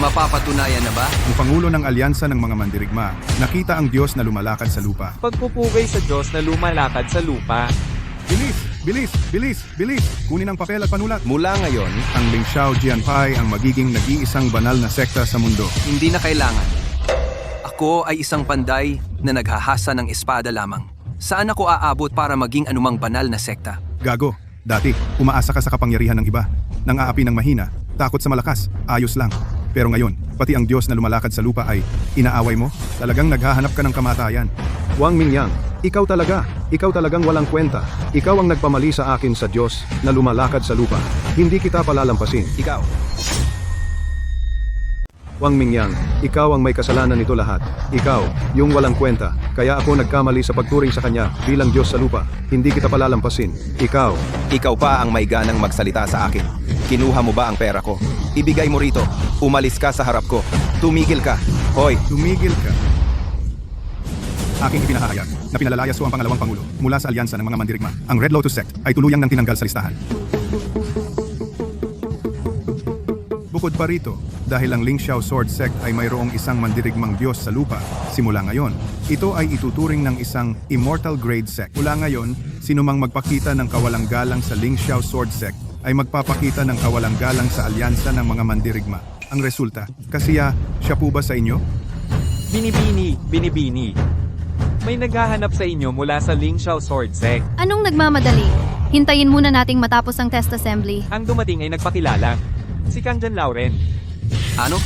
mapapatunayan na ba? Ang Pangulo ng Alyansa ng mga Mandirigma, nakita ang Diyos na lumalakad sa lupa. Pagpupugay sa Diyos na lumalakad sa lupa. Bilis! Bilis! Bilis! Bilis! Kunin ang papel at panulat. Mula ngayon, Ang Ling Xiao Jianpai ang magiging nag-iisang banal na sekta sa mundo. Hindi na kailangan. Ako ay isang panday na naghahasa ng espada lamang. Saan ako aabot para maging anumang banal na sekta? Gago, dati, umaasa ka sa kapangyarihan ng iba. Nang aapi ng mahina, takot sa malakas, ayos lang. Pero ngayon, pati ang Diyos na lumalakad sa lupa ay inaaway mo? Talagang naghahanap ka ng kamatayan. Wang Mingyang, ikaw talagang walang kwenta. Ikaw ang nagpamali sa akin sa Diyos na lumalakad sa lupa. Hindi kita palalampasin. ikaw. Wang Mingyang, ikaw ang may kasalanan nito lahat. Ikaw, yung walang kwenta. Kaya ako nagkamali sa pagturing sa kanya bilang Diyos sa lupa. Hindi kita palalampasin. Ikaw pa ang may ganang magsalita sa akin. Kinuha mo ba ang pera ko? Ibigay mo rito. Umalis ka sa harap ko. Tumigil ka. Hoy, Tumigil ka. Aking ipinahayag na pinalalayas ko ang pangalawang Pangulo mula sa alyansa ng mga Mandirigma. Ang Red Lotus Sect ay tuluyang nang tinanggal sa listahan. Bukod pa rito, dahil ang Ling Xiao Sword Sect ay mayroong isang mandirigmang Diyos sa lupa, simula ngayon, ito ay ituturing ng isang immortal grade sect. Mula ngayon, sinumang magpakita ng kawalang galang sa Ling Xiao Sword Sect ay magpapakita ng kawalang galang sa alyansa ng mga mandirigma. Ang resulta, kasiya, siya po ba sa inyo? Binibini. May naghahanap sa inyo mula sa Lingxiao Sword Sect. Anong nagmamadali? Hintayin muna nating matapos ang test assembly. Ang dumating ay nagpakilala. Si Kang Jan Lauren. Ano?